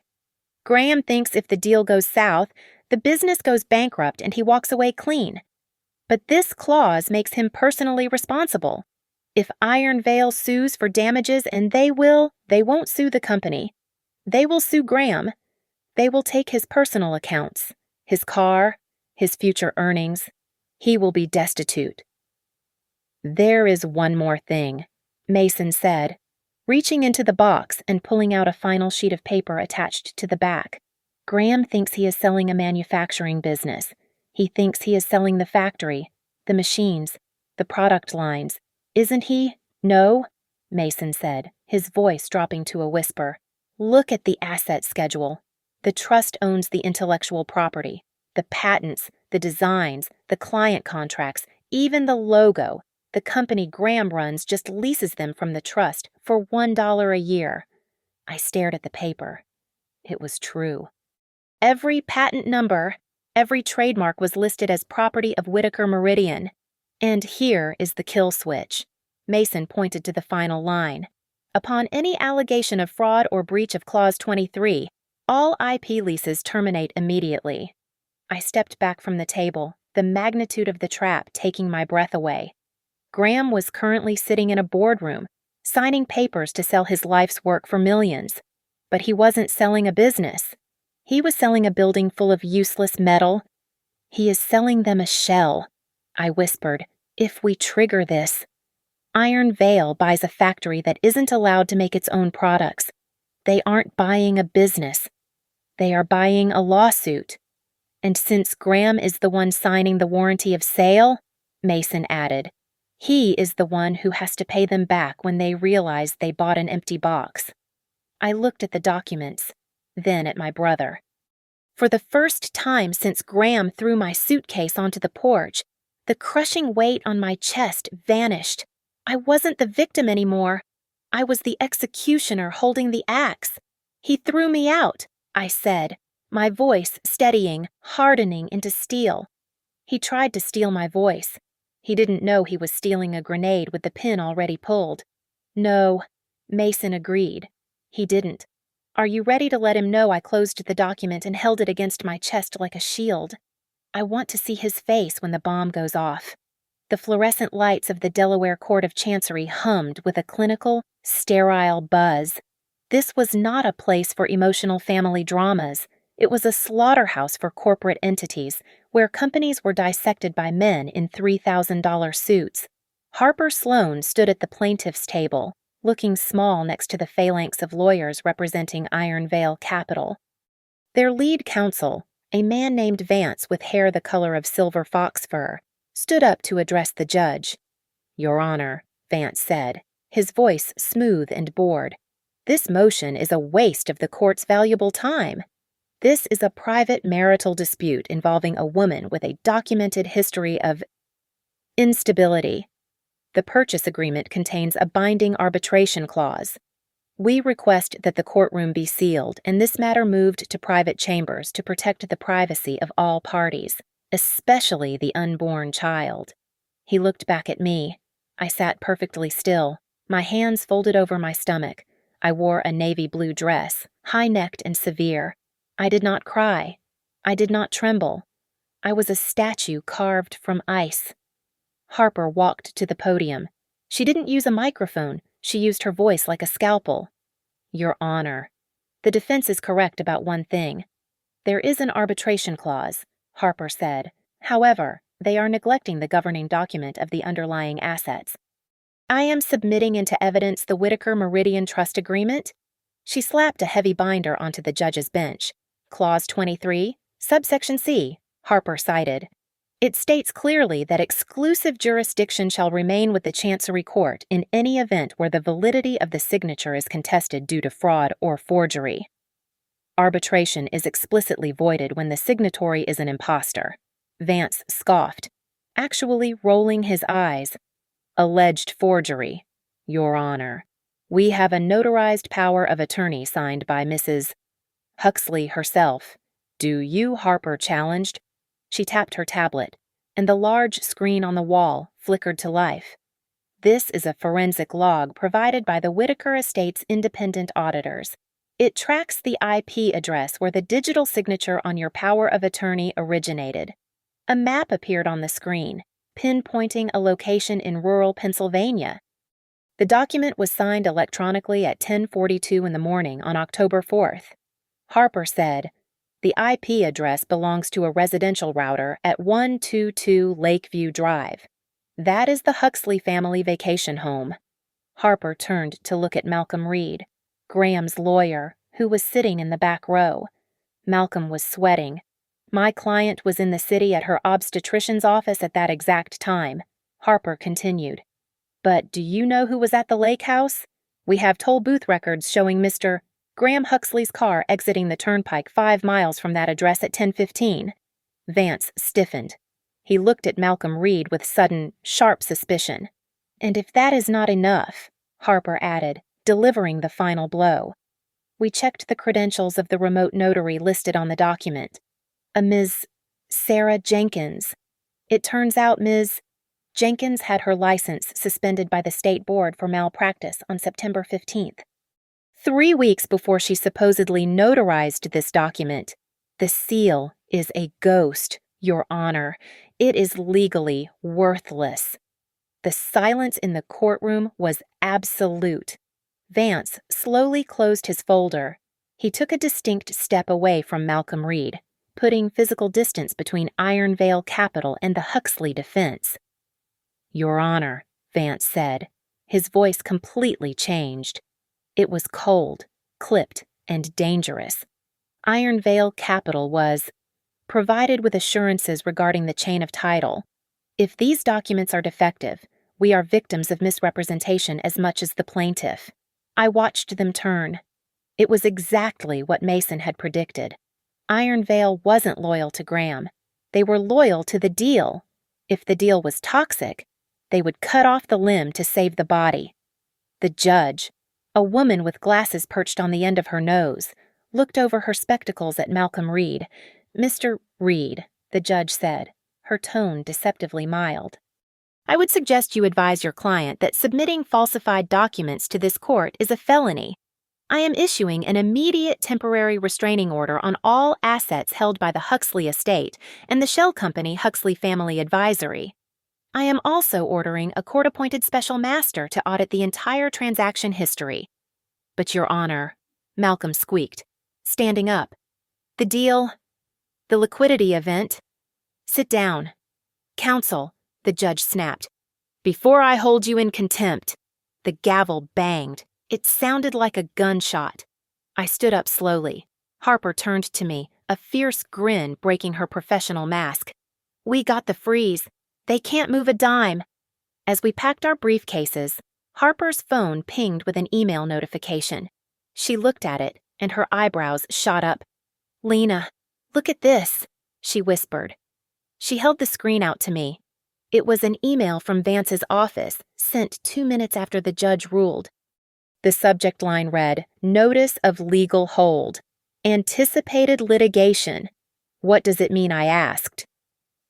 Graham thinks if the deal goes south, the business goes bankrupt and he walks away clean. But this clause makes him personally responsible. If Iron Veil sues for damages, and they won't sue the company. They will sue Graham. They will take his personal accounts, his car, his future earnings. He will be destitute. There is one more thing, Mason said, reaching into the box and pulling out a final sheet of paper attached to the back. Graham thinks he is selling a manufacturing business. He thinks he is selling the factory, the machines, the product lines. Isn't he? No, Mason said, his voice dropping to a whisper. Look at the asset schedule. The trust owns the intellectual property, the patents, the designs, the client contracts, even the logo. The company Graham runs just leases them from the trust for $1 a year. I stared at the paper. It was true. Every patent number, every trademark was listed as property of Whitaker Meridian. And here is the kill switch. Mason pointed to the final line. Upon any allegation of fraud or breach of Clause 23, all IP leases terminate immediately. I stepped back from the table, the magnitude of the trap taking my breath away. Graham was currently sitting in a boardroom, signing papers to sell his life's work for millions. But he wasn't selling a business. He was selling a building full of useless metal. He is selling them a shell, I whispered, if we trigger this. Iron Veil buys a factory that isn't allowed to make its own products. They aren't buying a business. They are buying a lawsuit. And since Graham is the one signing the warranty of sale, Mason added, he is the one who has to pay them back when they realize they bought an empty box. I looked at the documents, then at my brother. For the first time since Graham threw my suitcase onto the porch, the crushing weight on my chest vanished. I wasn't the victim anymore. I was the executioner holding the axe. He threw me out, I said, my voice steadying, hardening into steel. He tried to steal my voice. He didn't know he was stealing a grenade with the pin already pulled. No, Mason agreed. He didn't. Are you ready to let him know I closed the document and held it against my chest like a shield? I want to see his face when the bomb goes off. The fluorescent lights of the Delaware Court of Chancery hummed with a clinical, sterile buzz. This was not a place for emotional family dramas. It was a slaughterhouse for corporate entities, where companies were dissected by men in $3,000 suits. Harper Sloan stood at the plaintiff's table, looking small next to the phalanx of lawyers representing Iron Veil Capital. Their lead counsel, a man named Vance with hair the color of silver fox fur, stood up to address the judge. Your Honor, Vance said, his voice smooth and bored, this motion is a waste of the court's valuable time. This is a private marital dispute involving a woman with a documented history of instability. The purchase agreement contains a binding arbitration clause. We request that the courtroom be sealed and this matter moved to private chambers to protect the privacy of all parties, especially the unborn child. He looked back at me. I sat perfectly still, my hands folded over my stomach, I wore a navy blue dress, high-necked and severe. I did not cry. I did not tremble. I was a statue carved from ice. Harper walked to the podium. She didn't use a microphone. She used her voice like a scalpel. Your Honor, the defense is correct about one thing. There is an arbitration clause, Harper said. However, they are neglecting the governing document of the underlying assets. I am submitting into evidence the Whitaker Meridian Trust Agreement. She slapped a heavy binder onto the judge's bench. Clause 23, subsection C, Harper cited. It states clearly that exclusive jurisdiction shall remain with the Chancery Court in any event where the validity of the signature is contested due to fraud or forgery. Arbitration is explicitly voided when the signatory is an impostor. Vance scoffed, actually rolling his eyes. Alleged forgery. Your Honor, we have a notarized power of attorney signed by Mrs. Huxley herself. Do you, Harper challenged? She tapped her tablet, and the large screen on the wall flickered to life. This is a forensic log provided by the Whitaker Estate's independent auditors. It tracks the IP address where the digital signature on your power of attorney originated. A map appeared on the screen, pinpointing a location in rural Pennsylvania. The document was signed electronically at 10:42 in the morning on October 4th. Harper said, the IP address belongs to a residential router at 122 Lakeview Drive. That is the Huxley family vacation home. Harper turned to look at Malcolm Reed, Graham's lawyer, who was sitting in the back row. Malcolm was sweating. My client was in the city at her obstetrician's office at that exact time. Harper continued. But do you know who was at the lake house? We have toll booth records showing Mr. Graham Huxley's car exiting the turnpike 5 miles from that address at 10:15. Vance stiffened. He looked at Malcolm Reed with sudden, sharp suspicion. And if that is not enough, Harper added, delivering the final blow. We checked the credentials of the remote notary listed on the document. A Ms. Sarah Jenkins. It turns out Ms. Jenkins had her license suspended by the state board for malpractice on September 15th. 3 weeks before she supposedly notarized this document. The seal is a ghost, Your Honor. It is legally worthless. The silence in the courtroom was absolute. Vance slowly closed his folder. He took a distinct step away from Malcolm Reed, putting physical distance between Iron Vale Capital and the Huxley defense. Your Honor, Vance said. His voice completely changed. It was cold, clipped, and dangerous. Iron Vale Capital was provided with assurances regarding the chain of title. If these documents are defective, we are victims of misrepresentation as much as the plaintiff. I watched them turn. It was exactly what Mason had predicted. Iron Vale wasn't loyal to Graham. They were loyal to the deal. If the deal was toxic, they would cut off the limb to save the body. The judge, a woman with glasses perched on the end of her nose, looked over her spectacles at Malcolm Reed. Mr. Reed, the judge said, her tone deceptively mild. I would suggest you advise your client that submitting falsified documents to this court is a felony. I am issuing an immediate temporary restraining order on all assets held by the Huxley estate and the shell company Huxley Family Advisory. I am also ordering a court-appointed special master to audit the entire transaction history. But, Your Honor, Malcolm squeaked, standing up. The deal, the liquidity event. Sit down. Counsel, the judge snapped. Before I hold you in contempt. The gavel banged. It sounded like a gunshot. I stood up slowly. Harper turned to me, a fierce grin breaking her professional mask. We got the freeze. They can't move a dime. As we packed our briefcases, Harper's phone pinged with an email notification. She looked at it, and her eyebrows shot up. Lena, look at this, she whispered. She held the screen out to me. It was an email from Vance's office, sent 2 minutes after the judge ruled. The subject line read, Notice of Legal Hold. Anticipated litigation. What does it mean, I asked.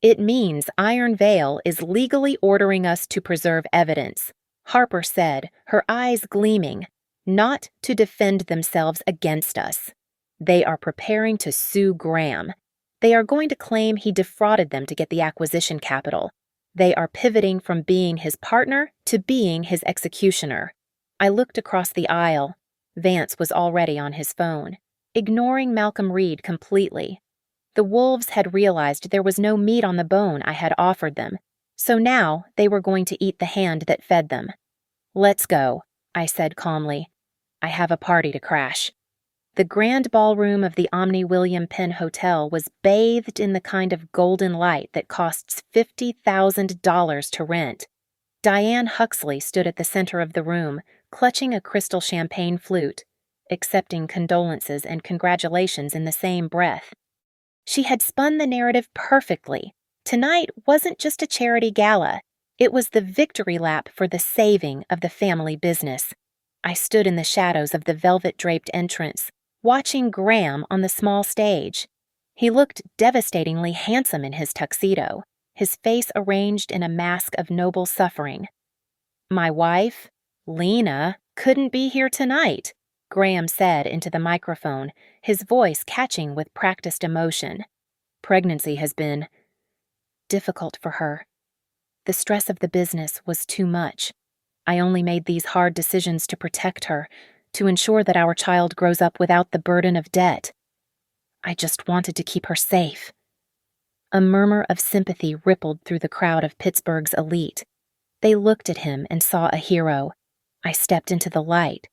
It means Iron Vale is legally ordering us to preserve evidence, Harper said, her eyes gleaming. not to defend themselves against us. They are preparing to sue Graham. They are going to claim he defrauded them to get the acquisition capital. They are pivoting from being his partner to being his executioner. I looked across the aisle. Vance was already on his phone, ignoring Malcolm Reed completely. The wolves had realized there was no meat on the bone I had offered them, so now they were going to eat the hand that fed them. "Let's go," I said calmly. "I have a party to crash." The grand ballroom of the Omni William Penn Hotel was bathed in the kind of golden light that costs $50,000 to rent. Diane Huxley stood at the center of the room, clutching a crystal champagne flute, accepting condolences and congratulations in the same breath. She had spun the narrative perfectly. Tonight wasn't just a charity gala. It was the victory lap for the saving of the family business. I stood in the shadows of the velvet-draped entrance, watching Graham on the small stage. He looked devastatingly handsome in his tuxedo, his face arranged in a mask of noble suffering. "My wife, Lena, couldn't be here tonight," Graham said into the microphone, his voice catching with practiced emotion. "Pregnancy has been difficult for her. The stress of the business was too much. I only made these hard decisions to protect her, to ensure that our child grows up without the burden of debt. I just wanted to keep her safe." A murmur of sympathy rippled through the crowd of Pittsburgh's elite. They looked at him and saw a hero. I stepped into the light.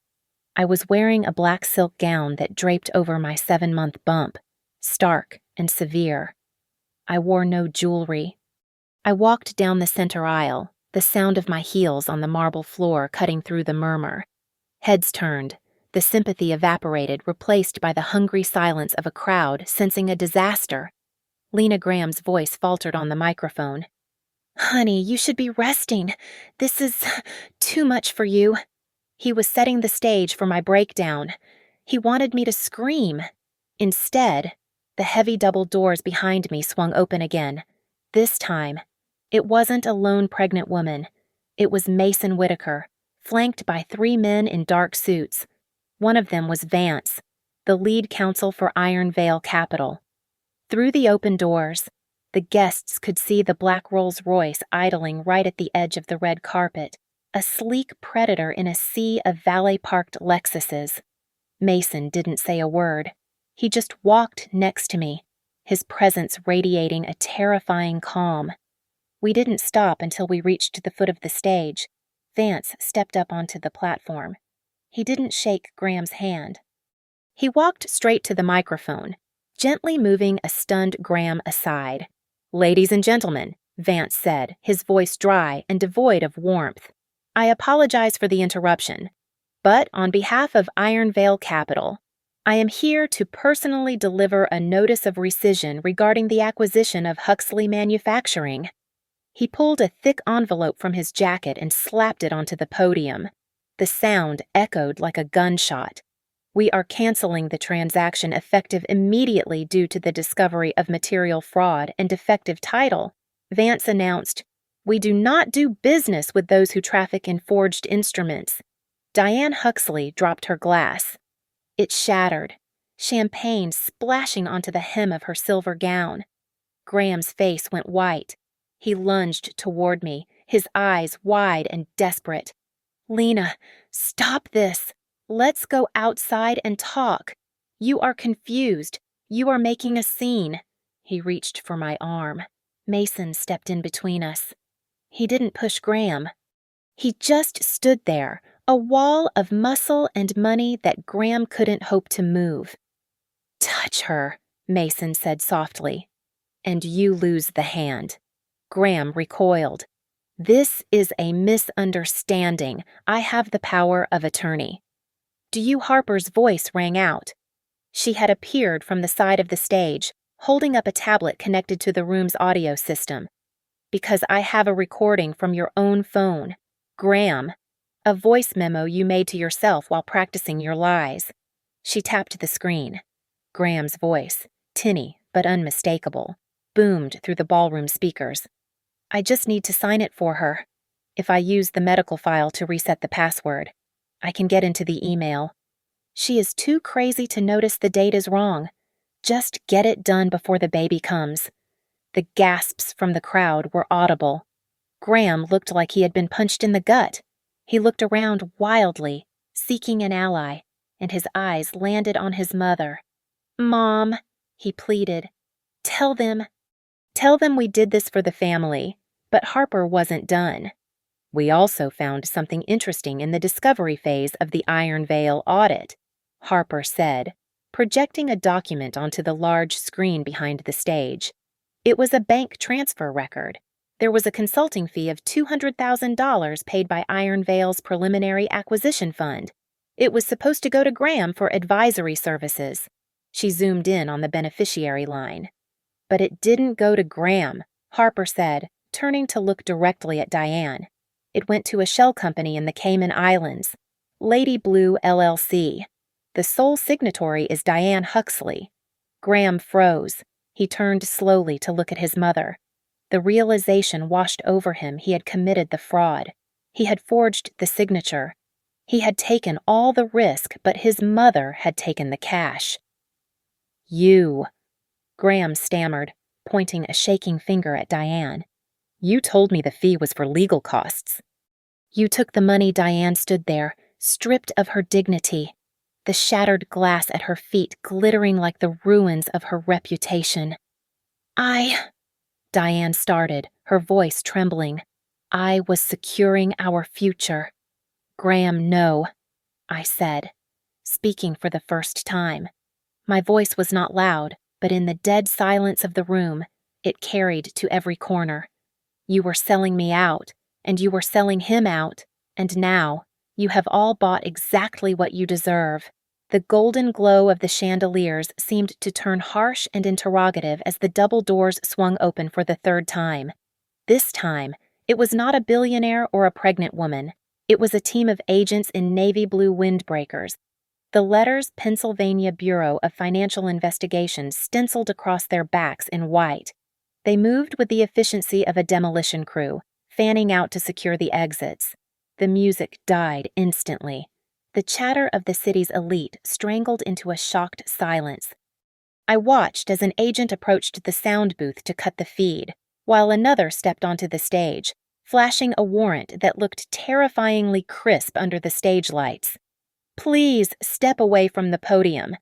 I was wearing a black silk gown that draped over my 7-month bump, stark and severe. I wore no jewelry. I walked down the center aisle, the sound of my heels on the marble floor cutting through the murmur. Heads turned, the sympathy evaporated, replaced by the hungry silence of a crowd sensing a disaster. Lena Graham's voice faltered on the microphone. "Honey, you should be resting. This is too much for you." He was setting the stage for my breakdown. He wanted me to scream. Instead, the heavy double doors behind me swung open again. This time, it wasn't a lone pregnant woman. It was Mason Whitaker, flanked by 3 men in dark suits. One of them was Vance, the lead counsel for Iron Vale Capital. Through the open doors, the guests could see the black Rolls-Royce idling right at the edge of the red carpet, a sleek predator in a sea of valet-parked Lexuses. Mason didn't say a word. He just walked next to me, his presence radiating a terrifying calm. We didn't stop until we reached the foot of the stage. Vance stepped up onto the platform. He didn't shake Graham's hand. He walked straight to the microphone, gently moving a stunned Graham aside. "Ladies and gentlemen," Vance said, his voice dry and devoid of warmth, "I apologize for the interruption, but on behalf of Iron Vale Capital, I am here to personally deliver a notice of rescission regarding the acquisition of Huxley Manufacturing." He pulled a thick envelope from his jacket and slapped it onto the podium. The sound echoed like a gunshot. "We are canceling the transaction effective immediately due to the discovery of material fraud and defective title," Vance announced. "We do not do business with those who traffic in forged instruments." Diane Huxley dropped her glass. It shattered, champagne splashing onto the hem of her silver gown. Graham's face went white. He lunged toward me, his eyes wide and desperate. "Lena, stop this. Let's go outside and talk. You are confused. You are making a scene." He reached for my arm. Mason stepped in between us. He didn't push Graham. He just stood there, a wall of muscle and money that Graham couldn't hope to move. "Touch her," Mason said softly, "and you lose the hand." Graham recoiled. "This is a misunderstanding. I have the power of attorney." "Do you?" Harper's voice rang out. She had appeared from the side of the stage, holding up a tablet connected to the room's audio system. "Because I have a recording from your own phone. Graham, a voice memo you made to yourself while practicing your lies." She tapped the screen. Graham's voice, tinny but unmistakable, boomed through the ballroom speakers. "I just need to sign it for her. If I use the medical file to reset the password." I can get into the email. She is too crazy to notice the date is wrong. Just get it done before the baby comes. The gasps from the crowd were audible. Graham looked like he had been punched in the gut. He looked around wildly, seeking an ally, and his eyes landed on his mother. "Mom," he pleaded, tell them we did this for the family." But Harper wasn't done. "We also found something interesting in the discovery phase of the Iron Veil audit," Harper said, projecting a document onto the large screen behind the stage. It was a bank transfer record. There was a consulting fee of $200,000 paid by Iron Veil's preliminary acquisition fund. It was supposed to go to Graham for advisory services. She zoomed in on the beneficiary line. "But it didn't go to Graham," Harper said, turning to look directly at Diane. "It went to a shell company in the Cayman Islands, Lady Blue LLC. The sole signatory is Diane Huxley." Graham froze. He turned slowly to look at his mother. The realization washed over him he had committed the fraud. He had forged the signature. He had taken all the risk, but his mother had taken the cash. "You," Graham stammered, pointing a shaking finger at Diane. "You told me the fee was for legal costs." "You took the money." Diane stood there, stripped of her dignity, the shattered glass at her feet glittering like the ruins of her reputation. Diane started, her voice trembling. "I was securing our future." "Graham, no," I said, speaking for the first time. My voice was not loud, but in the dead silence of the room, it carried to every corner. "You were selling me out, and you were selling him out, and now you have all bought exactly what you deserve." The golden glow of the chandeliers seemed to turn harsh and interrogative as the double doors swung open for the third time. This time, it was not a billionaire or a pregnant woman. It was a team of agents in navy blue windbreakers. The letters Pennsylvania Bureau of Financial Investigation stenciled across their backs in white. They moved with the efficiency of a demolition crew, fanning out to secure the exits. The music died instantly. The chatter of the city's elite strangled into a shocked silence. I watched as an agent approached the sound booth to cut the feed, while another stepped onto the stage, flashing a warrant that looked terrifyingly crisp under the stage lights. "Please step away from the podium."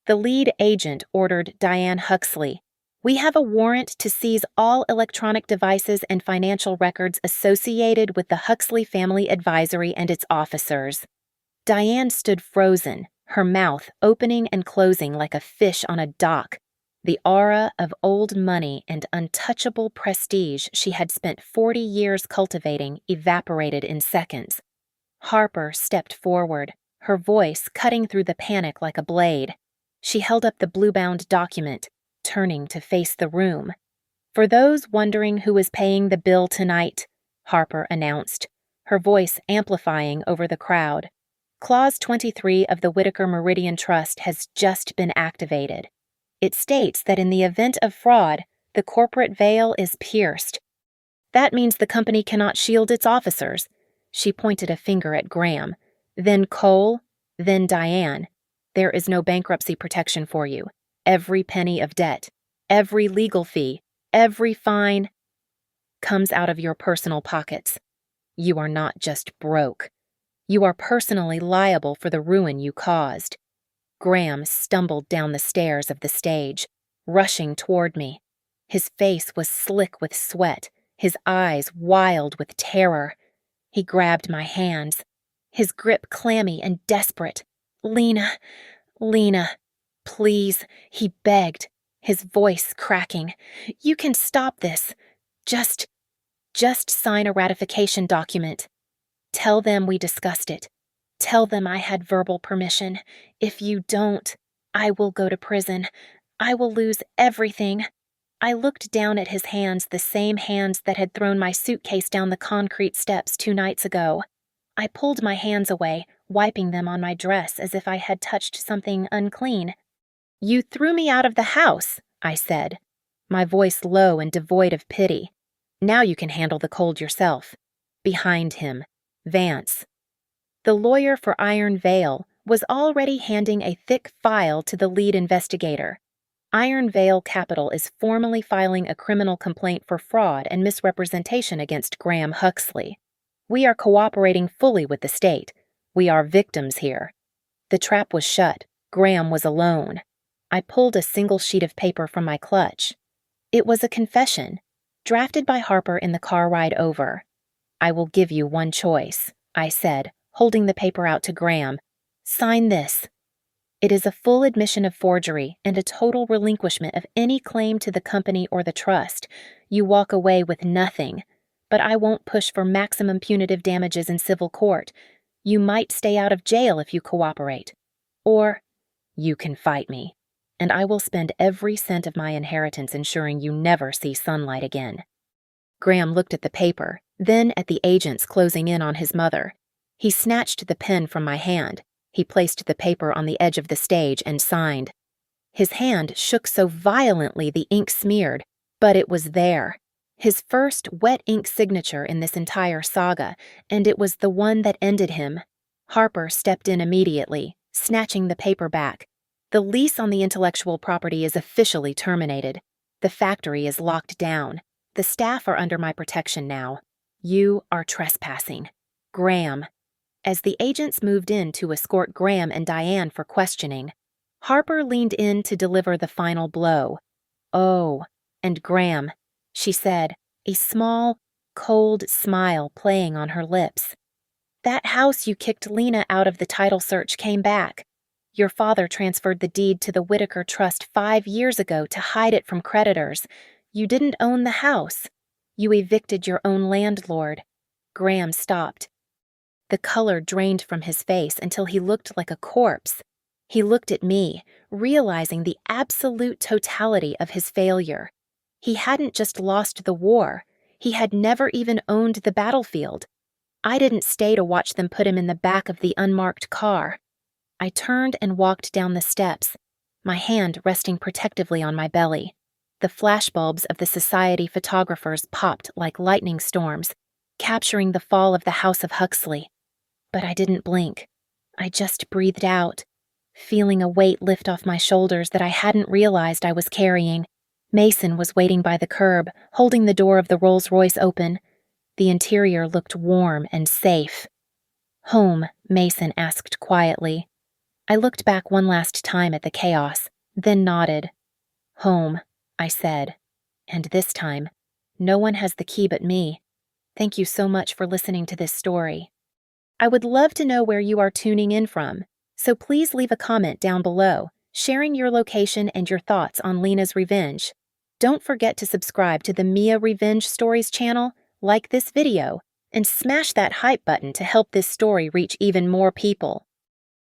The lead agent ordered Diane Huxley. "We have a warrant to seize all electronic devices and financial records associated with the Huxley Family Advisory and its officers." Diane stood frozen, her mouth opening and closing like a fish on a dock. The aura of old money and untouchable prestige she had spent 40 years cultivating evaporated in seconds. Harper stepped forward, her voice cutting through the panic like a blade. She held up the blue-bound document, turning to face the room. "For those wondering who is paying the bill tonight," Harper announced, her voice amplifying over the crowd, "Clause 23 of the Whitaker Meridian Trust has just been activated. It states that in the event of fraud, the corporate veil is pierced. That means the company cannot shield its officers." She pointed a finger at Graham, then Cole, then Diane. "There is no bankruptcy protection for you. Every penny of debt, every legal fee, every fine comes out of your personal pockets. You are not just broke. You are personally liable for the ruin you caused." Graham stumbled down the stairs of the stage, rushing toward me. His face was slick with sweat, his eyes wild with terror. He grabbed my hands, his grip clammy and desperate. Lena, please," he begged, his voice cracking. "You can stop this. Just sign a ratification document. Tell them we discussed it. Tell them I had verbal permission. If you don't, I will go to prison. I will lose everything." I looked down at his hands, the same hands that had thrown my suitcase down the concrete steps 2 nights ago. I pulled my hands away, wiping them on my dress as if I had touched something unclean. "You threw me out of the house," I said, my voice low and devoid of pity. "Now you can handle the cold yourself." Behind him, Vance. The lawyer for Iron Veil was already handing a thick file to the lead investigator. Iron Veil Capital is formally filing a criminal complaint for fraud and misrepresentation against Graham Huxley. We are cooperating fully with the state. We are victims here. The trap was shut. Graham was alone. I pulled a single sheet of paper from my clutch. It was a confession, drafted by Harper in the car ride over. I will give you one choice, I said, holding the paper out to Graham. Sign this. It is a full admission of forgery and a total relinquishment of any claim to the company or the trust. You walk away with nothing, but I won't push for maximum punitive damages in civil court. You might stay out of jail if you cooperate. Or you can fight me, and I will spend every cent of my inheritance ensuring you never see sunlight again. Graham looked at the paper, then at the agents closing in on his mother. He snatched the pen from my hand. He placed the paper on the edge of the stage and signed. His hand shook so violently the ink smeared, but it was there. His first wet ink signature in this entire saga, and it was the one that ended him. Harper stepped in immediately, snatching the paper back. The lease on the intellectual property is officially terminated. The factory is locked down. The staff are under my protection now. You are trespassing. Graham. As the agents moved in to escort Graham and Diane for questioning, Harper leaned in to deliver the final blow. Oh, and Graham, she said, a small, cold smile playing on her lips. That house you kicked Lena out of the title search came back. Your father transferred the deed to the Whitaker Trust 5 years ago to hide it from creditors. You didn't own the house. You evicted your own landlord. Graham stopped. The color drained from his face until he looked like a corpse. He looked at me, realizing the absolute totality of his failure. He hadn't just lost the war. He had never even owned the battlefield. I didn't stay to watch them put him in the back of the unmarked car. I turned and walked down the steps, my hand resting protectively on my belly. The flashbulbs of the society photographers popped like lightning storms, capturing the fall of the House of Huxley. But I didn't blink. I just breathed out, feeling a weight lift off my shoulders that I hadn't realized I was carrying. Mason was waiting by the curb, holding the door of the Rolls-Royce open. The interior looked warm and safe. Home, Mason asked quietly. I looked back one last time at the chaos, then nodded. Home, I said. And this time, no one has the key but me. Thank you so much for listening to this story. I would love to know where you are tuning in from, so please leave a comment down below, sharing your location and your thoughts on Lena's revenge. Don't forget to subscribe to the Mia Revenge Stories channel, like this video, and smash that hype button to help this story reach even more people.